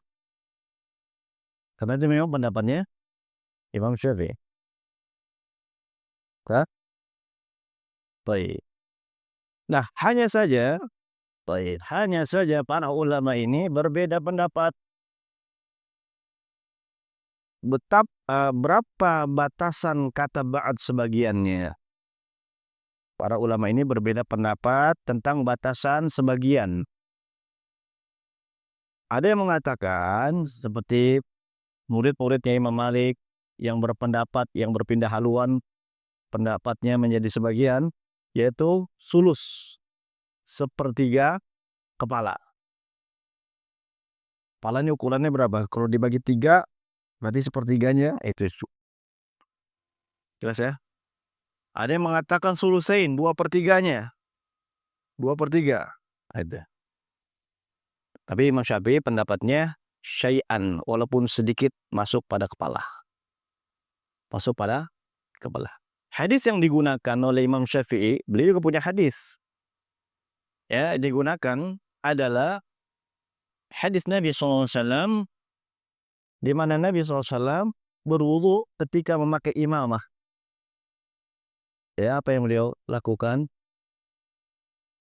Karena itu memang pendapatnya Imam Syafi'i. Baik. Nah, hanya saja para ulama ini berbeda pendapat berapa batasan kata ba'd sebagiannya. Para ulama ini berbeda pendapat tentang batasan sebagian. Ada yang mengatakan seperti murid-muridnya Imam Malik yang berpendapat, yang berpindah haluan pendapatnya menjadi sebagian, yaitu sulus, sepertiga kepala. Kepalanya ukurannya berapa? Kalau dibagi 3, berarti sepertiganya itu. Jelas ya? Ada yang mengatakan sulusain, 2/3-nya. 2/3. Ada. Tapi Imam Syafi'i pendapatnya syai'an, walaupun sedikit masuk pada kepala. Masuk pada kepala. Hadis yang digunakan oleh Imam Syafi'i, beliau juga punya hadis. Ya, digunakan adalah hadis Nabi SAW, di mana Nabi SAW berwudu ketika memakai imamah. Ya, apa yang beliau lakukan?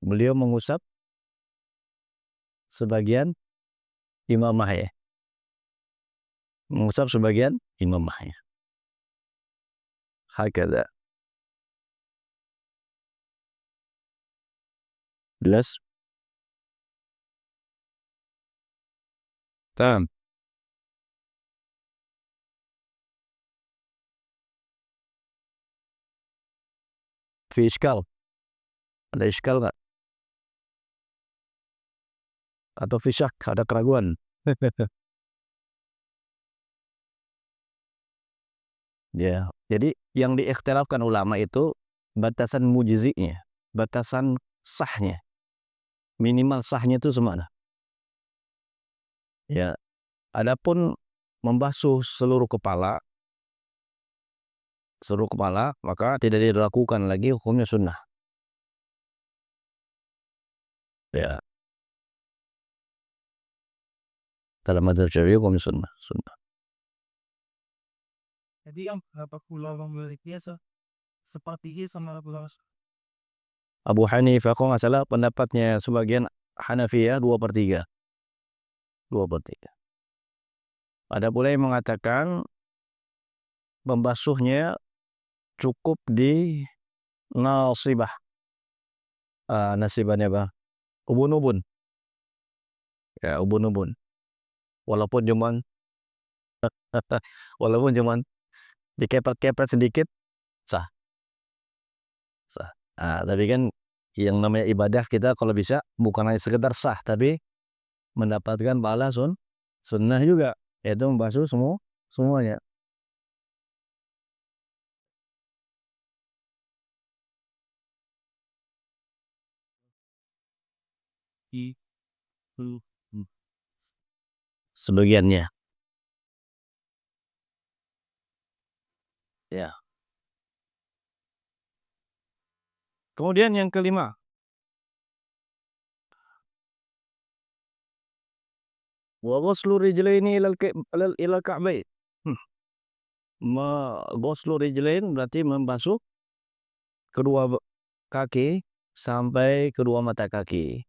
Beliau mengusap sebagian imamah ya. Mengusap sebagian imamahnya. Hakadha. Jelas? Tam. Fi iskal? Ada iskal nggak? Atau fi syak? Ada keraguan? Ya, jadi yang diikhtilafkan ulama itu batasan mujzinya, batasan sahnya, minimal sahnya itu semana. Ya, adapun membasuh seluruh kepala, maka tidak dilakukan lagi, hukumnya sunnah. Ya, dalam madzhab Syafi'i hukumnya sunnah, sunnah. Jadi yang berapa pulau memilikinya seperti sama pulau. Abu Hanifah kalau nggak salah pendapatnya sebagian Hanafiyah 2/3. 2/3. Ada pula yang mengatakan membasuhnya cukup di nasibah. Nasibannya apa? Ubun-ubun. Ya, ubun-ubun. Walaupun cuman walaupun cuman dikepret-kepret sedikit, sah, sah. Tapi kan yang namanya ibadah kita kalau bisa bukan hanya sekedar sah, tapi mendapatkan pahala sunnah juga, yaitu membasuh semuanya. Sebagiannya. Ya. Kemudian yang kelima, wa ghuslu rijlaini ilal ka'bain. Ghuslu rijlain berarti membasuh kedua kaki sampai kedua mata kaki.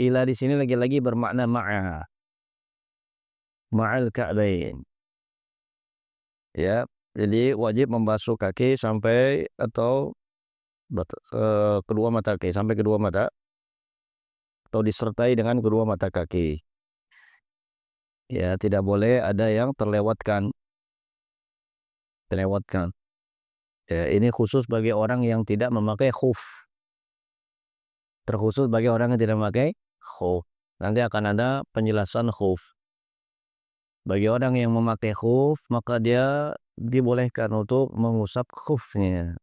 Ila di sini lagi-lagi bermakna ma'al ka'bain. Ya, jadi wajib membasuh kaki sampai atau kedua mata kaki, sampai kedua mata, atau disertai dengan kedua mata kaki. Ya, tidak boleh ada yang terlewatkan. Ya, ini khusus bagi orang yang tidak memakai khuf. Terkhusus bagi orang yang tidak memakai khuf. Nanti akan ada penjelasan khuf. Bagi orang yang memakai khuf, maka dia dibolehkan untuk mengusap khufnya.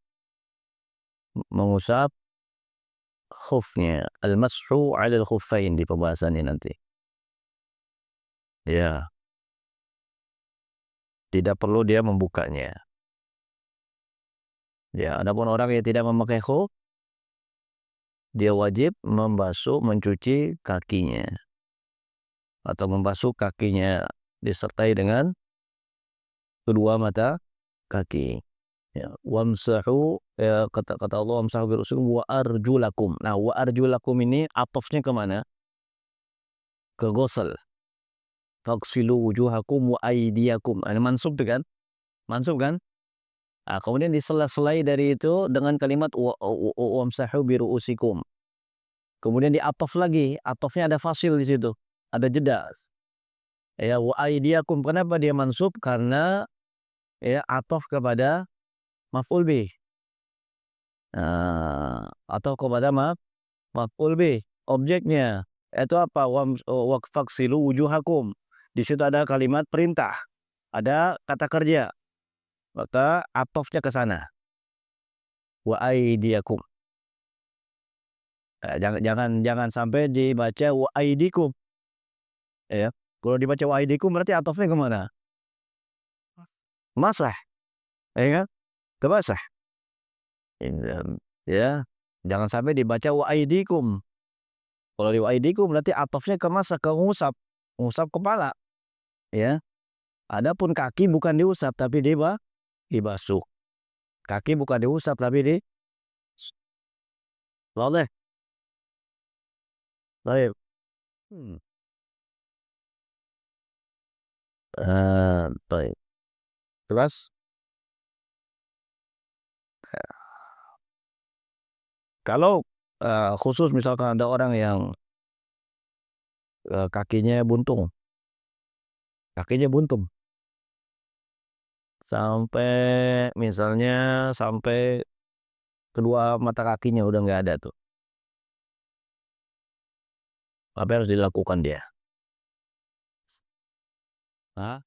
Mengusap khufnya. Al-mashu 'alal khuffain di pembahasannya nanti. Ya, tidak perlu dia membukanya. Ya, adapun orang yang tidak memakai khuf, dia wajib mencuci kakinya atau membasuh kakinya disertai dengan kedua mata kaki. Ya, wamsahu, ya, kata Allah wamsahu birusukum wa arjulakum. Nah, wa arjulakum ini atofnya kemana? Ke ghusl. Faghsilu wujuhakum wa aydiyakum. Ini mansub tuh kan? Mansub kan? Kemudian disela-selai dari itu dengan kalimat wamsahu birusikum. Kemudian diatof lagi, atofnya ada fasil di situ, ada jeda. Ya, wa aydiyakum. Kenapa dia mansub? Karena ya atof kepada maf'ul bih. Atau kepada maf'ul bih. Objeknya itu apa? Waqfaksilu wujuhakum. Di situ ada kalimat perintah, ada kata kerja, maka atofnya ke sana. Wa aydiyakum. Jangan sampai dibaca wa aydikum. Ya, kalau dibaca wa aydikum berarti atofnya kemana? Masah, ya kan? Kebasah. Ya, jangan sampai dibaca wa aydikum. Kalau di wa aydikum berarti atofnya ke masa, ke ngusap kepala. Ya, adapun kaki bukan diusap tapi dibasuh. Kaki bukan diusap tapi boleh. Baik. Baik. Terus kalau Khusus misalkan ada orang yang kakinya buntung sampai misalnya sampai kedua mata kakinya udah nggak ada tuh. Apa yang harus dilakukan dia? Hah?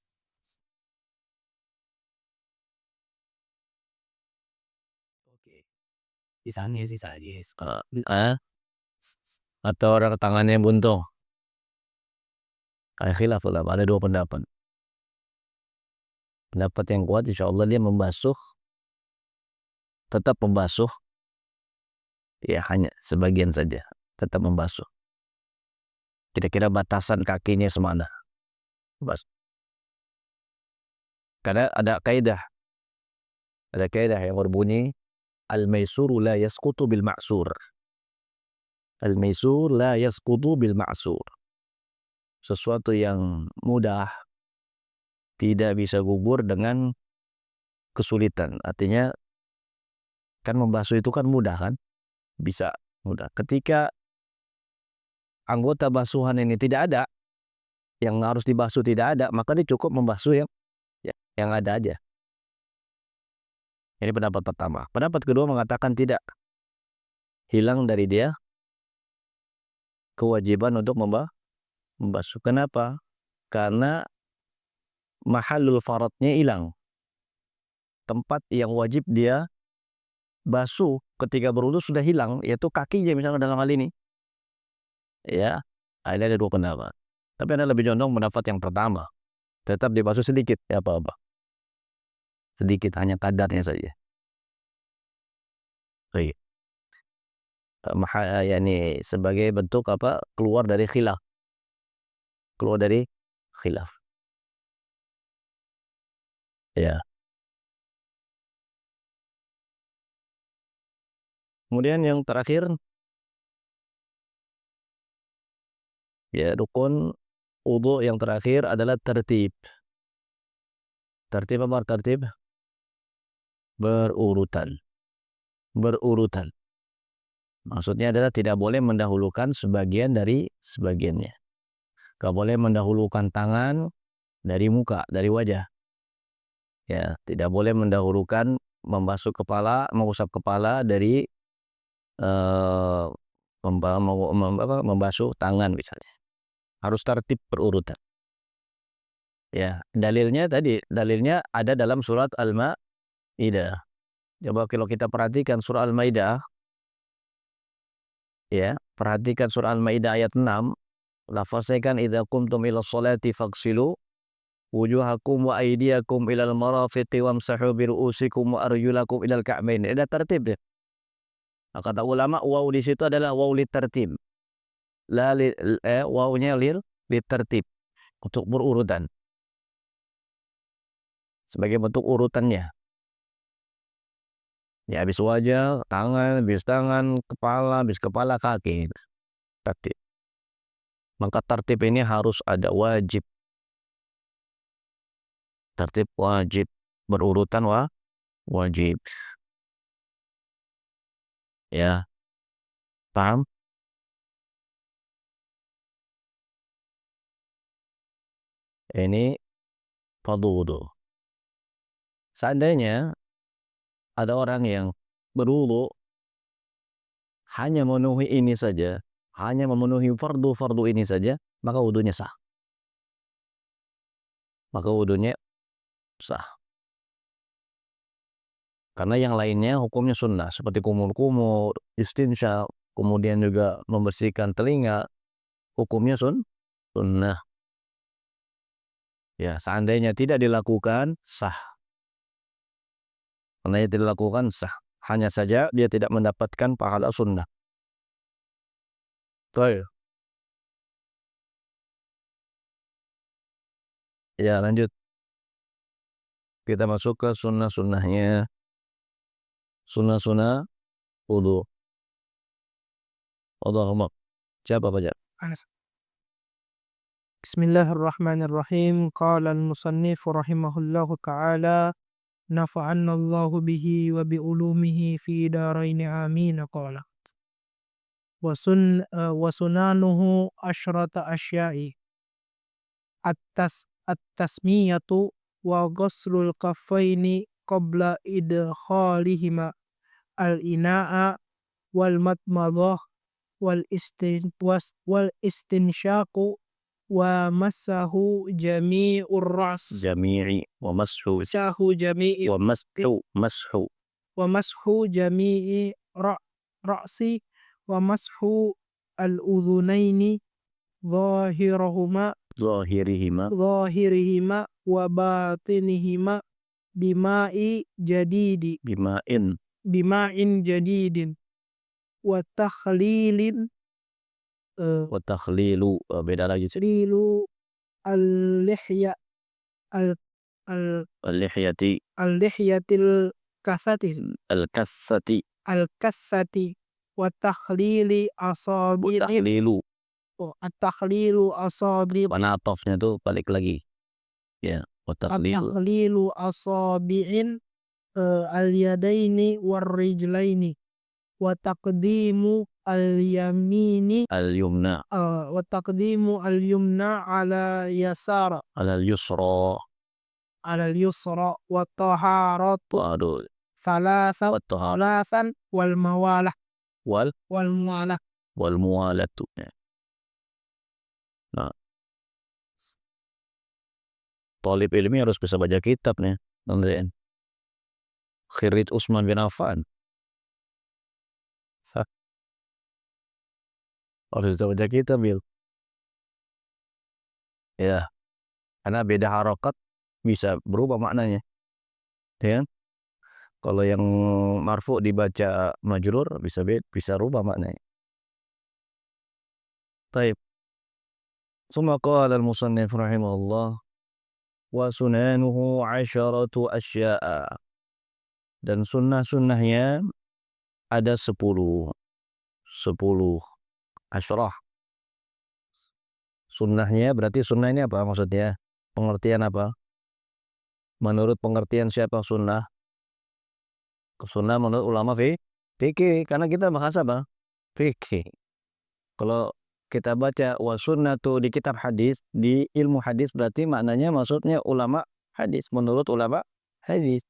Oke. Sisa yes. Atau orang tangannya buntung? Khilaf ulama, ada dua pendapat. Pendapat yang kuat insyaallah dia tetap membasuh, ya hanya sebagian saja, tetap membasuh. Kira-kira batasan kakinya semana. Karena ada kaidah yang berbunyi al-maisuru la yasqutu bil ma'sur. Al-maisur la yasqutu bil ma'sur. Sesuatu yang mudah tidak bisa gugur dengan kesulitan. Artinya kan membasuh itu kan mudah kan? Bisa mudah. Ketika anggota basuhan ini tidak ada, yang harus dibasuh tidak ada, maka dia cukup membasuh yang ada aja. Ini pendapat pertama. Pendapat kedua mengatakan tidak. Hilang dari dia kewajiban untuk membasuh. Kenapa? Karena mahallul faradnya hilang. Tempat yang wajib dia basuh ketika berwudu sudah hilang, yaitu kakinya misalnya dalam hal ini. Ya, ada dua pendapat. Tapi Anda lebih condong pendapat yang pertama. Tetap dibasuh sedikit, ya apa-apa. Sedikit, hanya kadarnya saja. Baik. Yani sebagai bentuk apa? Keluar dari khilaf. Ya. Kemudian yang terakhir, ya rukun wudu yang terakhir adalah tertib. Tertib apa? Tertib berurutan. Maksudnya adalah tidak boleh mendahulukan sebagian dari sebagiannya. Gak boleh mendahulukan tangan dari muka, dari wajah. Ya, tidak boleh mendahulukan mengusap kepala dari membasuh tangan misalnya. Harus tertib berurutan. Ya, dalilnya ada dalam surat Al-Maidah. Coba kalau kita perhatikan surah Al-Maidah, ya, perhatikan surah Al-Maidah ayat 6, lafaznya kan idza qumtum ila sholati faghsilu wujuhakum wa aydiyakum ilal marafiqi wamsahu bi ru'usikum wa arjulakum ilal ka'bain. Ada tertib ya. Nah, kata ulama waw di situ adalah waw li tertib. Wawnya li tertib, untuk berurutan. Sebagai bentuk urutannya. Ya, habis wajah, habis tangan, habis kepala, kaki. Tertib. Maka tertib ini harus ada, wajib. Tertib wajib. Berurutan wajib. Ya. Paham? Ini fardhu wudu. Seandainya ada orang yang berwudu hanya memenuhi ini saja, hanya memenuhi fardu ini saja, maka wudunya sah. Karena yang lainnya hukumnya sunnah, seperti kumur-kumur, istinsya, kemudian juga membersihkan telinga, hukumnya sunnah. Ya, seandainya tidak dilakukan, sah. Seandainya tidak dilakukan, sah. Hanya saja dia tidak mendapatkan pahala sunnah. Baik. Ya, lanjut. Kita masuk ke sunnah-sunnahnya. Sunnah-sunnah wudu. Allahumma. Siapa baca? Bismillahirrahmanirrahim. Qala al-musannif rahimahullahu ta'ala nafa'anna Allahu bihi wa bi ulumihi fi daraini amin qala. wasunanuhu asyrata asya'i at-tasmiyatu wa ghuslul kaffaini qabla idkhalihima al-ina'a wal matmadah wal istinsyaqu wa massahu jami'ur ras jami'i wa mashu massahu jami'i wa mashu jami'i ra'si wa mashu al-udhunaini zahirahuma zahirihima wa batinihima bima'in jadidin wa takhlilin wa takhlilu beda lagi sih lilu al-lihya al al al-lihyati al-lihyatil kasati al-kassati al-kassati wa takhlili asabi'in takhlilu at-takhlilu asabi' panatofnya tuh balik lagi ya wa takhlil at-takhlilu asabi'in al-yadaini war-rijlaini wa taqdimu al-yamini al-yumna wa taqdimu al-yumna ala yasara al-yusra ala al-yusra wa taharatu waduh thalathan wa tahar thalathan wal mawalah wal wal muwalatu nah talib ilmi harus bisa baca kitab nih teman-teman. Khirit Utsman bin Affan harus bisa baca kitab ya karena beda harokat bisa berubah maknanya ya kan? Kalau yang marfu dibaca majrur bisa rubah maknanya. Taib. Summa qala al-musannif rahimahullah wa sunanuhu 'asharatu asya'a. Dan sunnah-sunnahnya ada 10 asyrah. Sunnahnya berarti sunnah ini apa maksudnya? Pengertian apa? Menurut pengertian siapa sunnah? Sunnah menurut ulama fikih karena kita bahas apa? Fikih. Kalau kita baca wa sunnatu di kitab hadis, di ilmu hadis berarti maknanya maksudnya ulama hadis, menurut ulama hadis.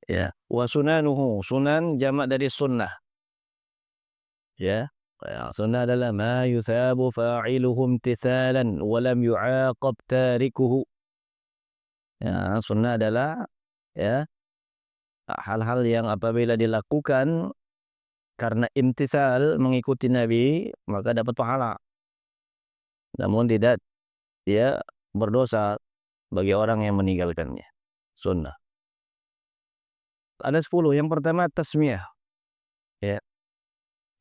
Ya, wa sunanuhu, sunan jamak dari sunnah. Ya, sunnah adalah ma yuthabu fa'iluhu imtithalan wa lam yu'aqab tarikuhu. Ya, sunnah adalah ya hal-hal yang apabila dilakukan karena imtithal mengikuti Nabi maka dapat pahala. Namun tidak dia berdosa bagi orang yang meninggalkannya. Sunnah. Ada 10. Yang pertama tasmiyah. Ya.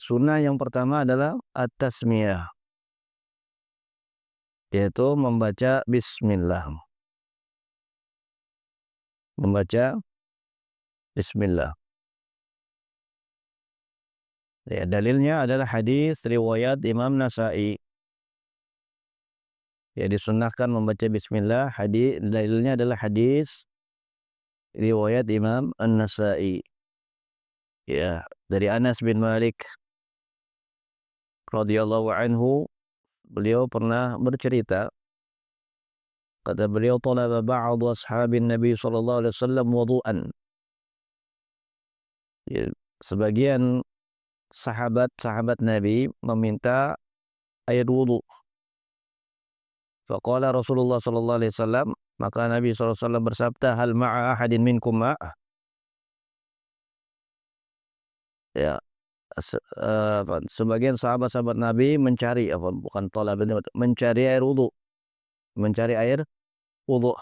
Sunnah yang pertama adalah at-tasmiyah. Yaitu membaca bismillah. Membaca bismillah. Ya, dalilnya adalah hadis riwayat Imam Nasa'i. Ya, disunnahkan membaca bismillah. Dalilnya adalah hadis riwayat Imam An-Nasa'i. Ya, dari Anas bin Malik radhiyallahu anhu, beliau pernah bercerita, kata beliau, talaba ba'd ashabin Nabi sallallahu alaihi wasallam wudu'an. Ya, sebagian sahabat Nabi meminta air wudu. Faqala Rasulullah sallallahu alaihi wasallam, maka Nabi sallallahu alaihi wasallam bersabda, hal ma'a ahadin minkum ma'a? Ya, sebagian sahabat-sahabat Nabi mencari bukan talab, mencari air wudu. Mencari air wudu.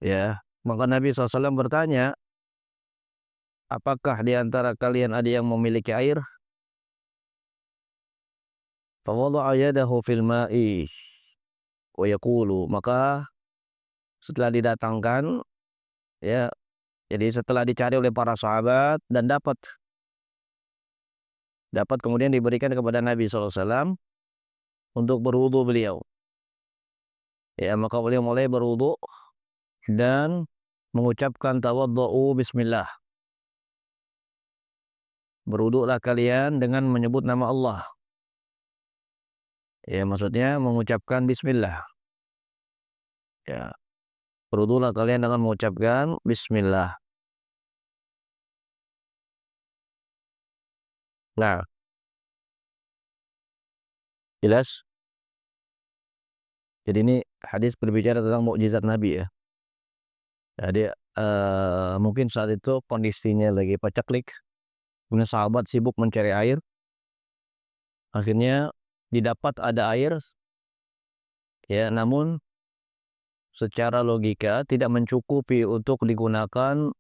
Ya, maka Nabi SAW bertanya, apakah di antara kalian ada yang memiliki air? Fawadha'a yadahu fil ma'i wa yaqulu, maka setelah didatangkan ya, jadi setelah dicari oleh para sahabat dan dapat kemudian diberikan kepada Nabi SAW untuk berwudu beliau. Ya, maka beliau mulai berwudu dan mengucapkan tawaddu'u bismillah. berwuduklah kalian dengan menyebut nama Allah. Ya, maksudnya mengucapkan bismillah. Ya, berwuduklah kalian dengan mengucapkan bismillah. Nah, jelas? Jadi ini hadis berbicara tentang mukjizat Nabi ya. Jadi mungkin saat itu kondisinya lagi paceklik, kemudian sahabat sibuk mencari air. Akhirnya didapat ada air, ya, namun secara logika tidak mencukupi untuk digunakan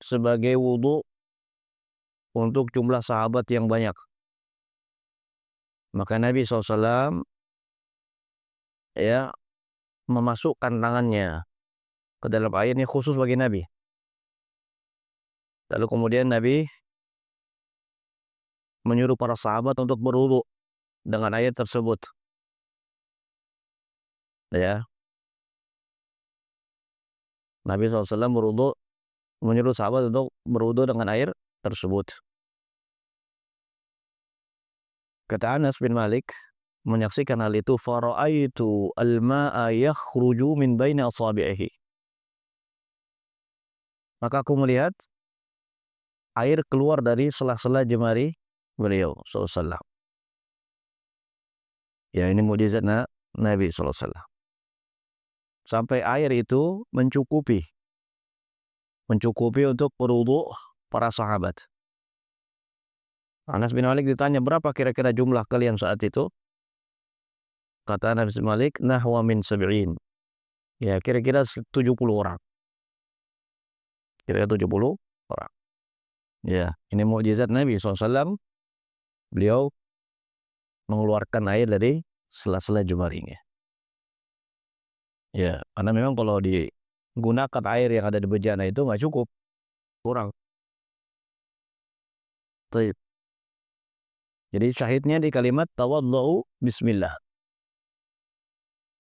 sebagai wudhu untuk jumlah sahabat yang banyak. Maka Nabi SAW ya memasukkan tangannya ke dalam air ini khusus bagi Nabi. Lalu kemudian Nabi menyuruh para sahabat untuk berwudhu dengan air tersebut. Ya, Nabi SAW menyuruh sahabat untuk berwudhu dengan air tersebut. Kata Anas bin Malik menyaksikan hal itu, fara'aitu al-ma'a yakhruju min baini asabi'ihi. Maka aku melihat air keluar dari sela-sela jemari beliau sallallahu. Ya, ini mukjizat Nabi sallallahu. Sampai air itu mencukupi untuk berwudhu para sahabat. Anas bin Malik ditanya, berapa kira-kira jumlah kalian saat itu? Kata Anas bin Malik, nahwa min sab'in. Ya, kira-kira 70 orang. Kira-kira 70 orang. Ya, ini mukjizat Nabi SAW. Beliau mengeluarkan air dari sela-sela jemarinya. Ya, karena memang kalau digunakan air yang ada di bejana itu nggak cukup, kurang. Taib. Jadi syahidnya di kalimat tawaddu'u bismillah.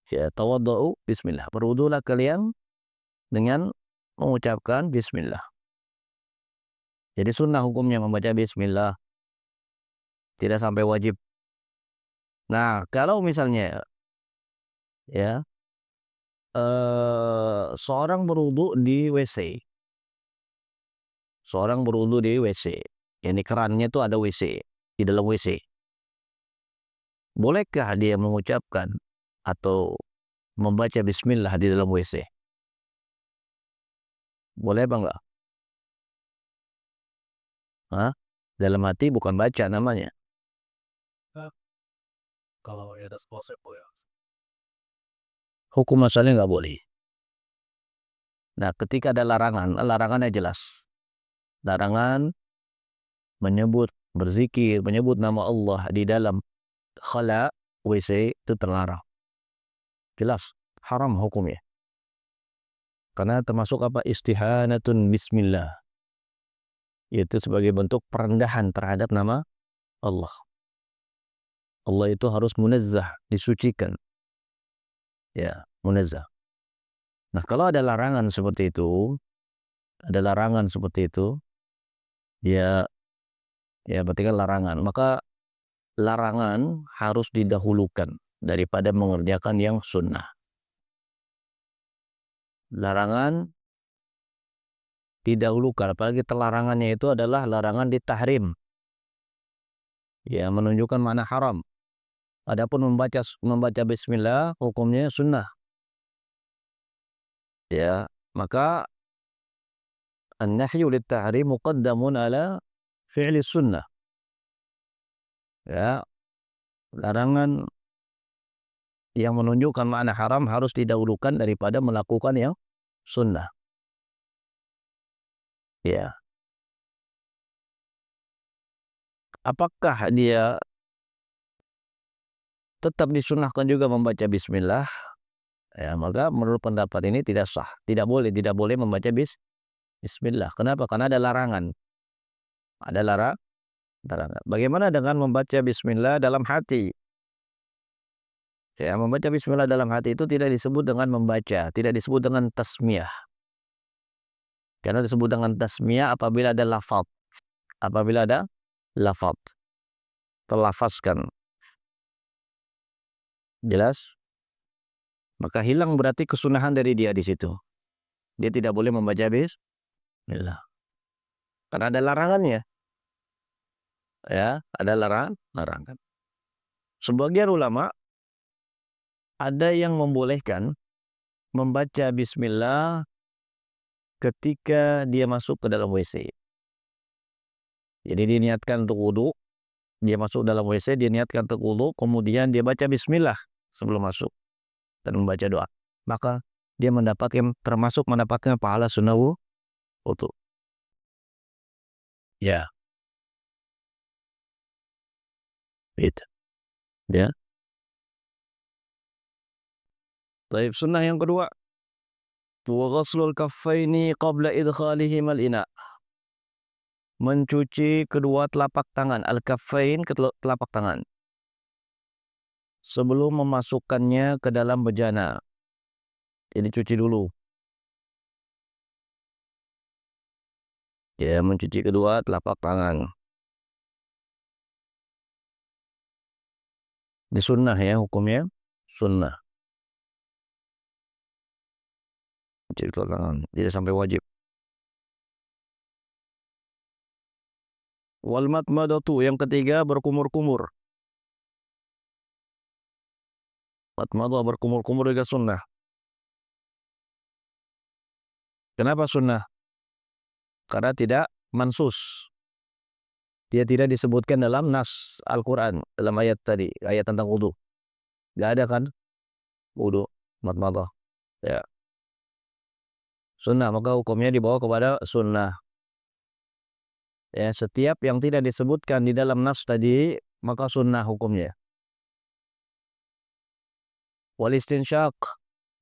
Ya, tawaddu'u bismillah. Berwudulah kalian dengan mengucapkan bismillah. Jadi sunnah hukumnya membaca bismillah, tidak sampai wajib. Nah, kalau misalnya ya seorang berwudu di WC. Seorang berwudu di WC. Yang di kerannya itu ada WC, di dalam WC. Bolehkah dia mengucapkan atau membaca bismillah di dalam WC? Boleh apa enggak? Hah? Dalam hati bukan baca namanya. Kalau ya that's possible ya. Hukum asalnya nggak boleh. Nah, ketika ada larangan, larangannya jelas. Larangan menyebut, berzikir, menyebut nama Allah di dalam khala WC itu terlarang. Jelas, haram hukumnya. Karena termasuk apa? Istihanatun bismillah. Yaitu sebagai bentuk perendahan terhadap nama Allah. Allah itu harus munazzah, disucikan. Ya, munazzah. Nah, kalau ada larangan seperti itu, ya berarti kan larangan. Maka larangan harus didahulukan daripada mengerjakan yang sunnah. Larangan didahulukan, apalagi terlarangannya itu adalah larangan ditahrim. Ya, menunjukkan makna haram. Adapun membaca bismillah hukumnya sunnah. Ya, maka an-nahyu lit-tahrim muqaddamun ala fi'li sunnah. Ya, larangan yang menunjukkan makna haram harus didahulukan daripada melakukan yang sunnah. Ya. Apakah dia tetap disunnahkan juga membaca bismillah? Ya, maka menurut pendapat ini tidak sah. Tidak boleh membaca bismillah. Kenapa? Karena ada larangan. Ada larangan. Bagaimana dengan membaca bismillah dalam hati? Ya, membaca bismillah dalam hati itu tidak disebut dengan membaca, tidak disebut dengan tasmiyah. Karena disebut dengan tasmiyah apabila ada lafaz. Apabila ada lafaz, terlafazkan. Jelas? Maka hilang berarti kesunahan dari dia di situ. Dia tidak boleh membaca bismillah. Karena ada larangannya. Ya, ada larangan. Sebagian ulama ada yang membolehkan membaca bismillah ketika dia masuk ke dalam WC. Jadi dia niatkan untuk wudhu, dia masuk dalam WC, dia niatkan untuk wudhu, kemudian dia baca bismillah sebelum masuk dan membaca doa. Maka dia termasuk mendapatkan pahala sunnah wudhu. Ya. Itu. Ya. Taib, sunnah yang kedua, wa ghaslul kaffaini qabla idkhalihim al-ina. Mencuci kedua telapak tangan, al-kaffain, telapak tangan, sebelum memasukkannya ke dalam bejana. Jadi cuci dulu. Ya, mencuci kedua telapak tangan. Di sunnah ya, hukumnya sunnah. Cuci kedua tangan, tidak sampai wajib. Wal matmadatu, yang ketiga berkumur-kumur. Matmadah, berkumur-kumur juga sunnah. Kenapa sunnah? Karena tidak mansus. Dia tidak disebutkan dalam nas Al-Quran, dalam ayat tadi, ayat tentang wudu. Gak ada kan wudu, matmadah. Ya. Sunnah, maka hukumnya dibawa kepada sunnah. Ya, setiap yang tidak disebutkan di dalam nas tadi, maka sunnah hukumnya. Wal istinsyak,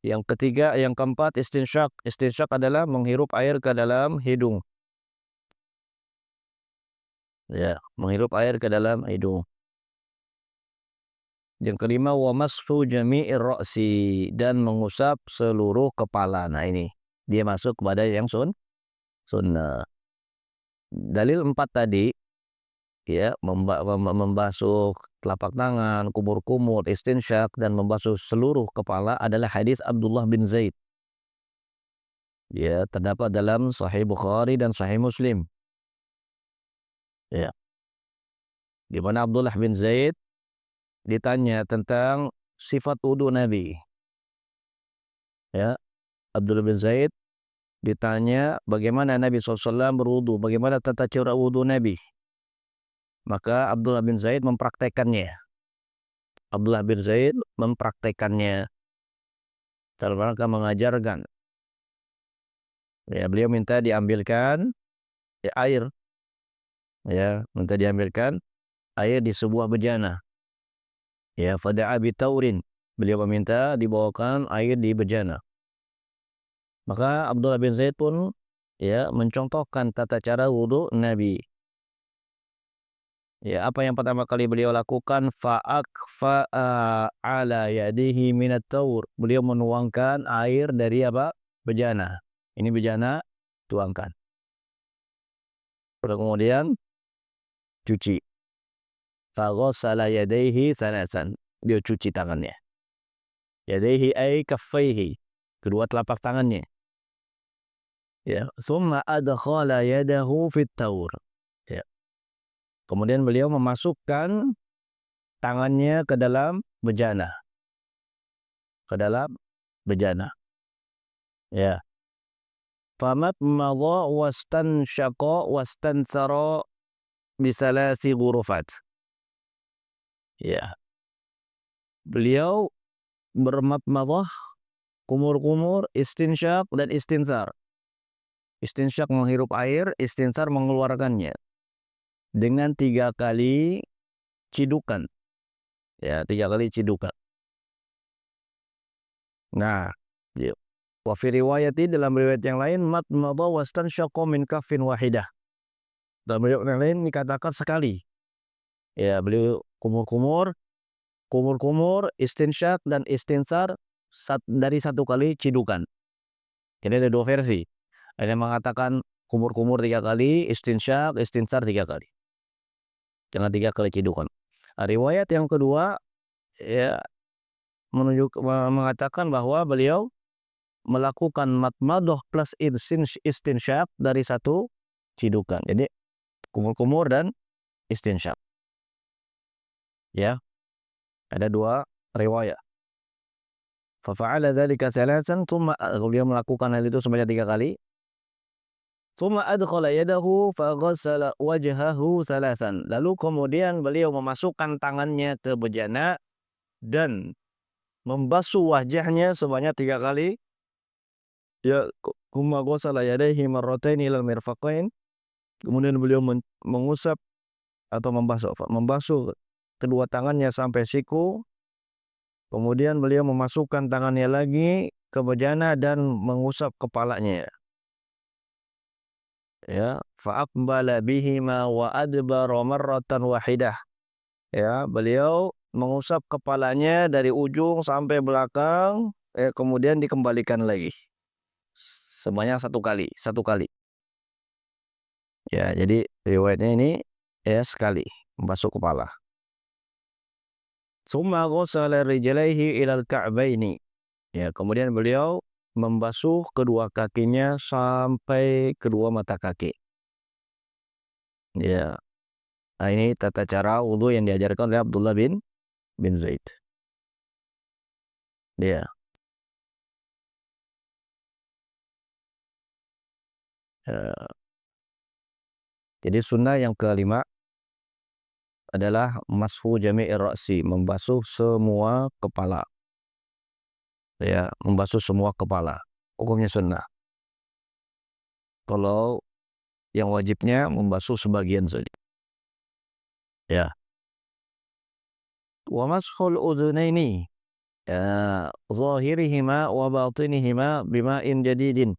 yang ketiga, yang keempat istinsyak. Istinsyak adalah menghirup air ke dalam hidung. Ya, menghirup air ke dalam hidung. Yang kelima, wa masfu jami'ir ra'si, dan mengusap seluruh kepala. Nah, ini dia masuk kepada yang sunnah. Dalil 4 tadi, ya, membasuh telapak tangan, kumur-kumur, istinsyak, dan membasuh seluruh kepala adalah hadis Abdullah bin Zaid. Ya, terdapat dalam Sahih Bukhari dan Sahih Muslim. Ya. Di mana Abdullah bin Zaid ditanya tentang sifat wudu Nabi. Ya, Abdullah bin Zaid ditanya bagaimana Nabi SAW berwudu, bagaimana tata cara wudu Nabi. Maka Abdullah bin Zaid mempraktekannya. Abdullah bin Zaid mempraktekannya dalam rangka mengajarkan. Ya, beliau minta diambilkan air. Ya, minta diambilkan air di sebuah bejana. Ya, fada'a bitaurin. Beliau meminta dibawakan air di bejana. Maka Abdullah bin Zaid pun ya mencontohkan tata cara wudu Nabi. Ya, apa yang pertama kali beliau lakukan? Fa'akfa'a ala yadihi minat taur. Beliau menuangkan air dari apa? Bejana. Ini bejana, tuangkan. Kemudian cuci. Faghassala yadayhi thalasan. Dia cuci tangannya. Yadayhi ay kaffaihi. Kedua telapak tangannya. Ya, summa adkhala yadahu fit taur. Ya. Kemudian beliau memasukkan tangannya ke dalam bejana. Ke dalam bejana. Ya. Famat madha wastansyaqa wastanthara bisalasi ghurufat. Ya. Beliau bermatmadah, kumur-kumur, istinsyak dan istinsar. Istinsyak menghirup air, istinsar mengeluarkannya dengan 3 kali cidukan. Ya, 3 kali cidukan. Nah, wa fi riwayati, dalam riwayat yang lain, matmadha wastansyaqa min kaffin wahidah. Dalam riwayat yang lain dikatakan sekali. Ya, beliau kumur-kumur, istinsyak dan istinsar dari 1 kali cidukan. Jadi ada 2 versi. Ada yang mengatakan kumur-kumur 3 kali, istinsar 3 kali. Jangan 3 kali cidukan. Riwayat yang kedua ya mengatakan bahwa beliau melakukan madmadah plus istinsyaq dari 1 cidukan. Jadi kumur-kumur dan istinsyaq. Ya, ada 2 riwayat. Fafa'ala dzalika thalathan beliau melakukan hal itu sebanyak 3 kali. Tsumma adkhala yadahu faghassala wajhahu thalathan. Lalu kemudian beliau memasukkan tangannya ke bejana dan membasuh wajahnya sebanyak 3 kali. Ya, tsumma ghassala yadayhi marrataini ilal mirfaqain. Kemudian beliau mengusap atau membasuh kedua tangannya sampai siku. Kemudian beliau memasukkan tangannya lagi ke bejana dan mengusap kepalanya. Ya, fa'aqbala bihima wa adbara marratan wahidah. Ya, beliau mengusap kepalanya dari ujung sampai belakang, kemudian dikembalikan lagi. Sebanyak 1 kali, 1 kali. Ya, jadi riwayatnya ini ya sekali membasuh kepala. Tsumma ghassala rijlaihi ilal ka'baini. Ya, kemudian beliau membasuh kedua kakinya sampai kedua mata kaki. Ya. Nah, ini tata cara wudu yang diajarkan oleh Abdullah bin Zaid. Ya. Jadi sunnah yang kelima adalah mashu jami'ir ra'si, membasuh semua kepala. Ya, membasuh semua kepala. Hukumnya sunnah. Kalau yang wajibnya membasuh sebagian saja. Ya. Wa mashul udhunaini, ya, zahirihima wa batinihima bima'in jadidin.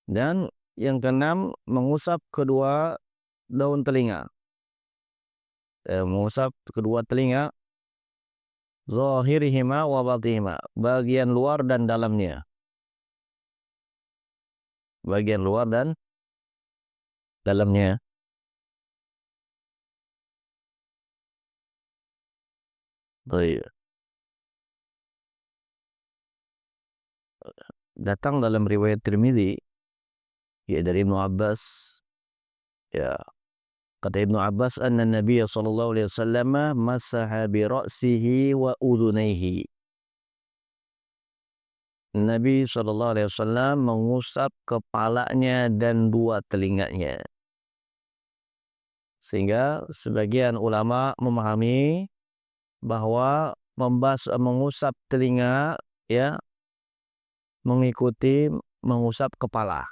Dan yang keenam, mengusap kedua daun telinga. Mengusap kedua telinga, zahirihima wa batinihima, bagian luar dan dalamnya. Bagian luar dan dalamnya. Baik. Datang dalam riwayat Tirmidzi ya dari Ibnu Abbas, ya, kata Ibnu Abbas, anna Nabiy sallallahu alaihi wasallam masaha bi ra'sihi wa udhunayhi. Nabi sallallahu alaihi wasallam mengusap kepalanya dan 2 telinganya. Sehingga sebagian ulama memahami bahwa mengusap telinga ya mengikuti mengusap kepala.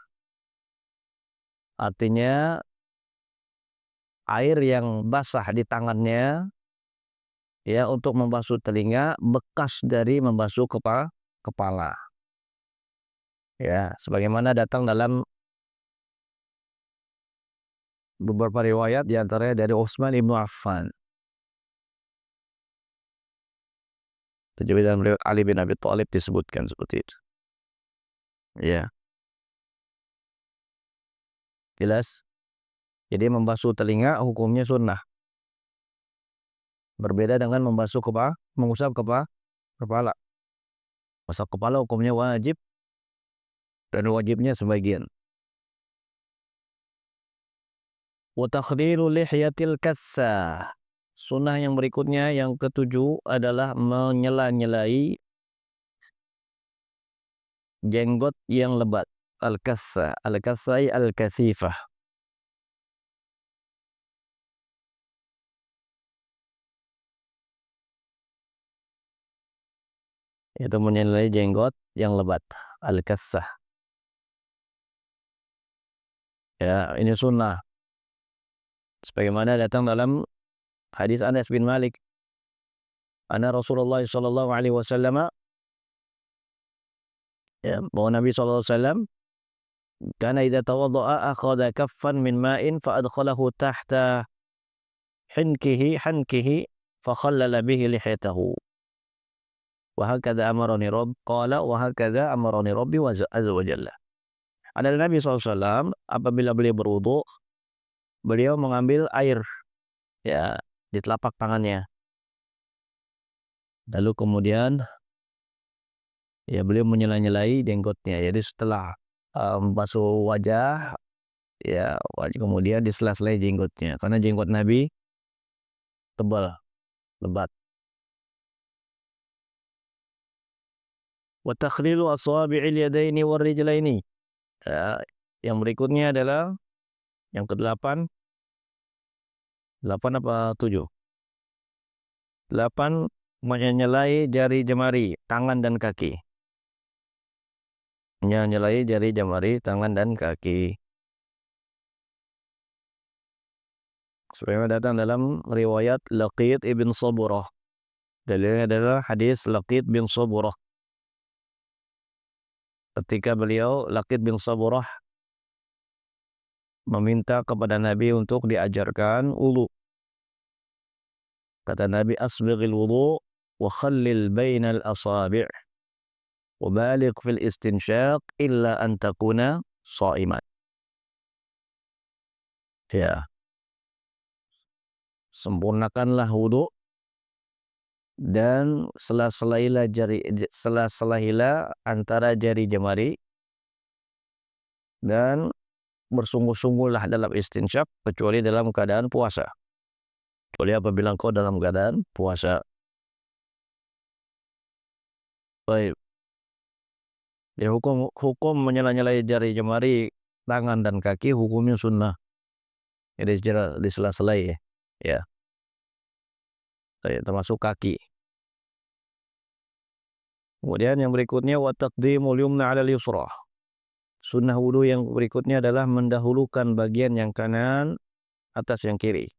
Artinya air yang basah di tangannya ya untuk membasuh telinga bekas dari membasuh kepala. Ya, sebagaimana datang dalam beberapa riwayat di antaranya dari Utsman ibnu Affan. Jadi dalam riwayat Ali bin Abi Thalib disebutkan seperti itu. Ya. Jelas? Jadi membasuh telinga hukumnya sunnah. Berbeda dengan membasuh mengusap kepala. Mengusap kepala hukumnya wajib dan wajibnya sebagian. Wa takhdiru lihyatil kassah. Sunnah yang berikutnya yang ketujuh adalah menyela-nyelai jenggot yang lebat. Al-kassah, al-kassai al-kathifah. Itu menyelai jenggot yang lebat, al-kassah. Ya, ini sunnah. Sebagaimana datang dalam hadis Anas bin Malik. Anna Rasulullah sallallahu alaihi wasallam, ya, bahwa Nabi sallallahu alaihi wasallam kana idza tawaddaa akhadha kaffan min ma'in fa adkhalahu tahta hankihi fa khallala bihi lihyatahu. Wa hakadha amarani qala wa hakadha amarani rabbi azza wa jalla. Ada Nabi SAW apabila beliau berwudu, beliau mengambil air ya di telapak tangannya. Lalu kemudian ya beliau menyela-nyelai jenggotnya. Jadi setelah membasuh wajah ya kemudian disela-selai jenggotnya karena jenggot Nabi tebal, lebat. Wa takhlilu asabi'il yadaini war rijlaini. Ya, yang berikutnya adalah yang ke-8. 8 apa 7? 8 menyelai jari jemari tangan dan kaki. Menyelai jari jemari tangan dan kaki. Sebagaimana datang dalam riwayat Laqit ibn Saburah. Dalilnya adalah hadis Laqit bin Saburah. Ketika Laqit bin Saburah meminta kepada Nabi untuk diajarkan wudu. Kata Nabi, asbighil wudu wa khallil bainal asabi' wa baligh fil istinsyaq illa an takuna sha'iman. Ya. Sempurnakanlah wudu dan sela-selailah antara jari jemari dan bersungguh-sungguhlah dalam istinsyak kecuali dalam keadaan puasa. Kecuali apabila engkau dalam keadaan puasa. Baik. Ya, hukum menyela-nyelai jari jemari tangan dan kaki hukumnya sunnah. Jadi disela-selai ya. Ya. Termasuk kaki. Kemudian yang berikutnya wa taqdimul yumna 'alal yusra. Sunnah wudu yang berikutnya adalah mendahulukan bagian yang kanan atas yang kiri.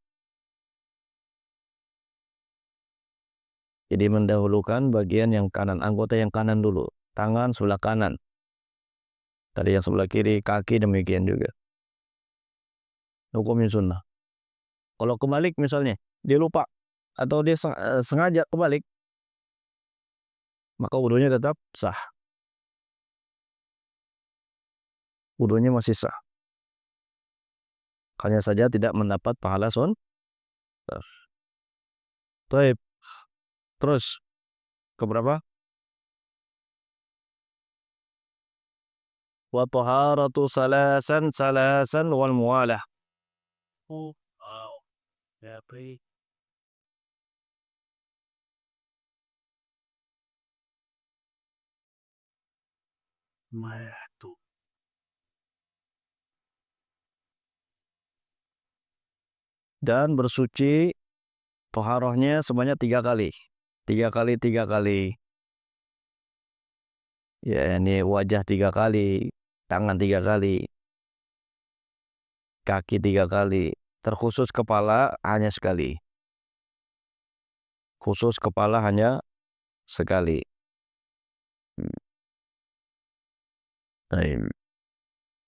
Jadi mendahulukan bagian yang kanan, anggota yang kanan dulu. Tangan sebelah kanan. Tadi yang sebelah kiri, kaki demikian juga. Hukumnya sunnah. Kalau kebalik misalnya, dia lupa atau dia sengaja kebalik, maka wudunya tetap sah. Wudunya masih sah. Hanya saja tidak mendapat pahala sunnah. Baik. Terus keberapa? Wa taharatu salasan wal muwalah. Oh, wow. Ya, baik. Tuh. Dan bersuci toharohnya sebanyak 3 kali. 3 kali, 3 kali. Ya, ini wajah 3 kali, tangan 3 kali, kaki 3 kali. Terkhusus kepala hanya sekali. Khusus kepala hanya sekali.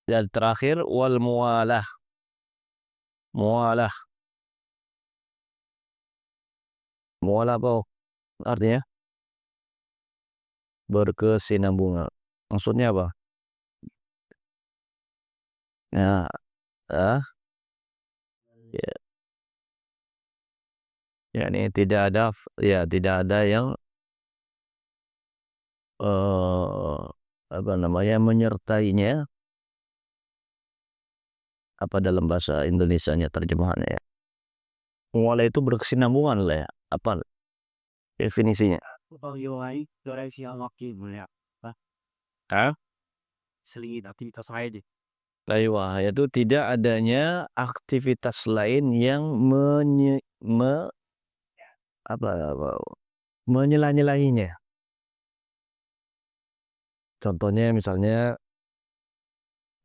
Dan terakhir wal muwalah. Muwalah. Muwalah apa artinya? Berkesinambungan. Maksudnya apa? Ya, ya, ini tidak ada yang menyertainya. Apa dalam bahasa Indonesianya terjemahannya ya? Muwalah itu berkesinambungan lah ya. Apa definisinya? Hah? Selingit aktivitas lain deh. Wah, yaitu tidak adanya aktivitas lain yang menyela-nyelainya. Contohnya misalnya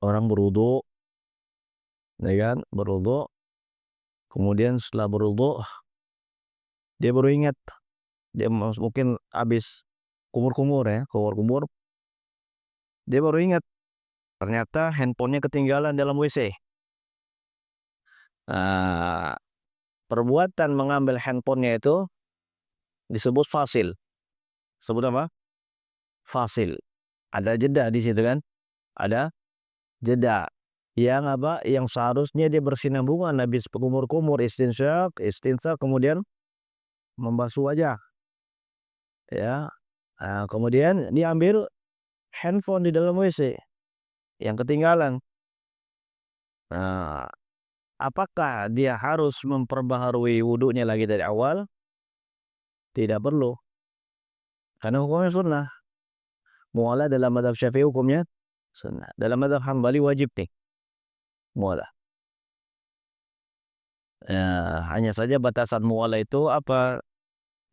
orang berwudu, ya kan? Berwudu, kemudian setelah berwudu dia baru ingat, dia mungkin habis kumur-kumur, dia baru ingat ternyata handphonenya ketinggalan dalam WC. Nah, perbuatan mengambil handphonenya itu disebut fasil. Sebut apa? Fasil. Ada jeda di situ kan? Ada jeda. yang apa, yang seharusnya dia bersinambungan habis kumur-kumur, istinsyaq, kemudian membasuh wajah, ya. Kemudian dia ambil handphone di dalam WC yang ketinggalan. Nah, apakah dia harus memperbaharui wudunya lagi dari awal? Tidak perlu, karena hukumnya sunnah. Mualah dalam mazhab Syafi'i hukumnya sunnah. Dalam mazhab Hambali wajib nih mualah. Hanya saja batasan mualah itu apa,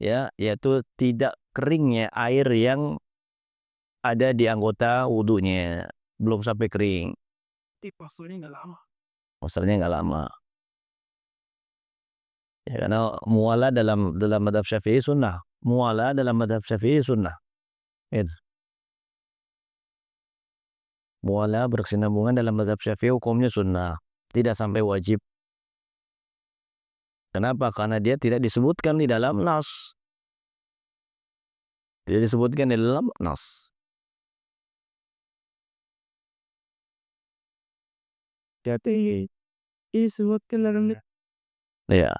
ya, yaitu tidak keringnya air yang ada di anggota wudunya, belum sampai kering. Tapi pasonya nggak lama. Masalahnya nggak lama. Ya, karena mualah dalam mazhab Syafi'i sunnah. Mualah dalam mazhab Syafi'i sunnah. Gitu. Mualah berkesinambungan dalam mazhab Syafi'i hukumnya sunnah, tidak sampai wajib. Kenapa? Karena dia tidak disebutkan di dalam nas. Tidak disebutkan di dalam nas. Jadi disebutkan dalam Ya.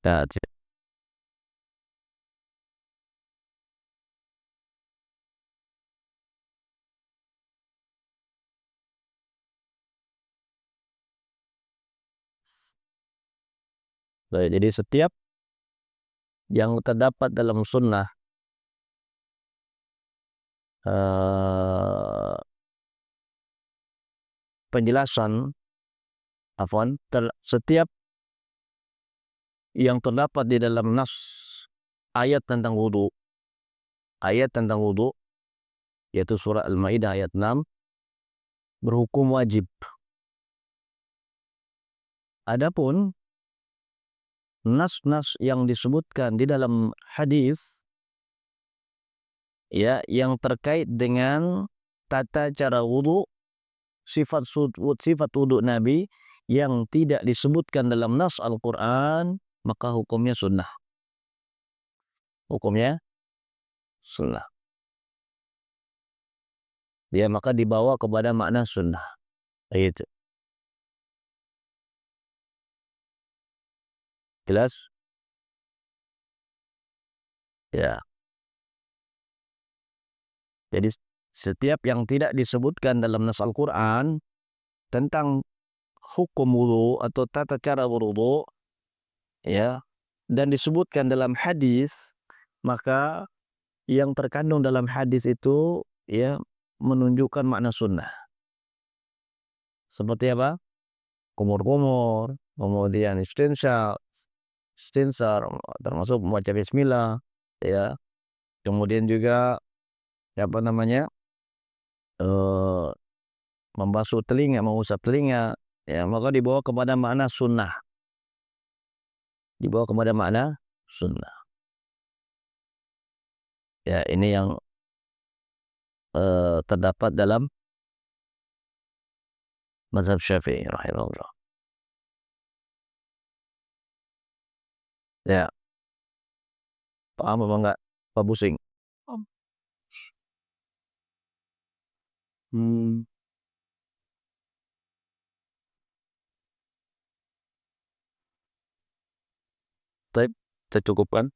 Nah, jadi setiap yang terdapat dalam sunnah penjelasan, setiap yang terdapat di dalam nas ayat tentang wudu, yaitu surah Al-Maidah ayat 6, berhukum wajib. Adapun nas-nas yang disebutkan di dalam hadis, ya, yang terkait dengan tata cara wudu, sifat wudu Nabi yang tidak disebutkan dalam nas Al-Quran, maka hukumnya sunnah. Hukumnya sunnah. Dia maka dibawa kepada makna sunnah. Gitu. Jelas? Ya. Jadi setiap yang tidak disebutkan dalam nas Al-Quran tentang hukum wudu atau tata cara wudu, ya, dan disebutkan dalam hadis, maka yang terkandung dalam hadis itu, ya, menunjukkan makna sunnah. Seperti apa? Kumur-kumur, kemudian istinsar, termasuk membaca bismillah, ya. Kemudian juga apa namanya? Membasuh telinga, mengusap telinga, ya, maka dibawa kepada makna sunnah. Dibawa kepada makna sunnah. Ya, ini yang terdapat dalam mazhab Syafi'i rahimahullah. Ya. Paham apa enggak? Apa pusing? Baik, kita cukupkan.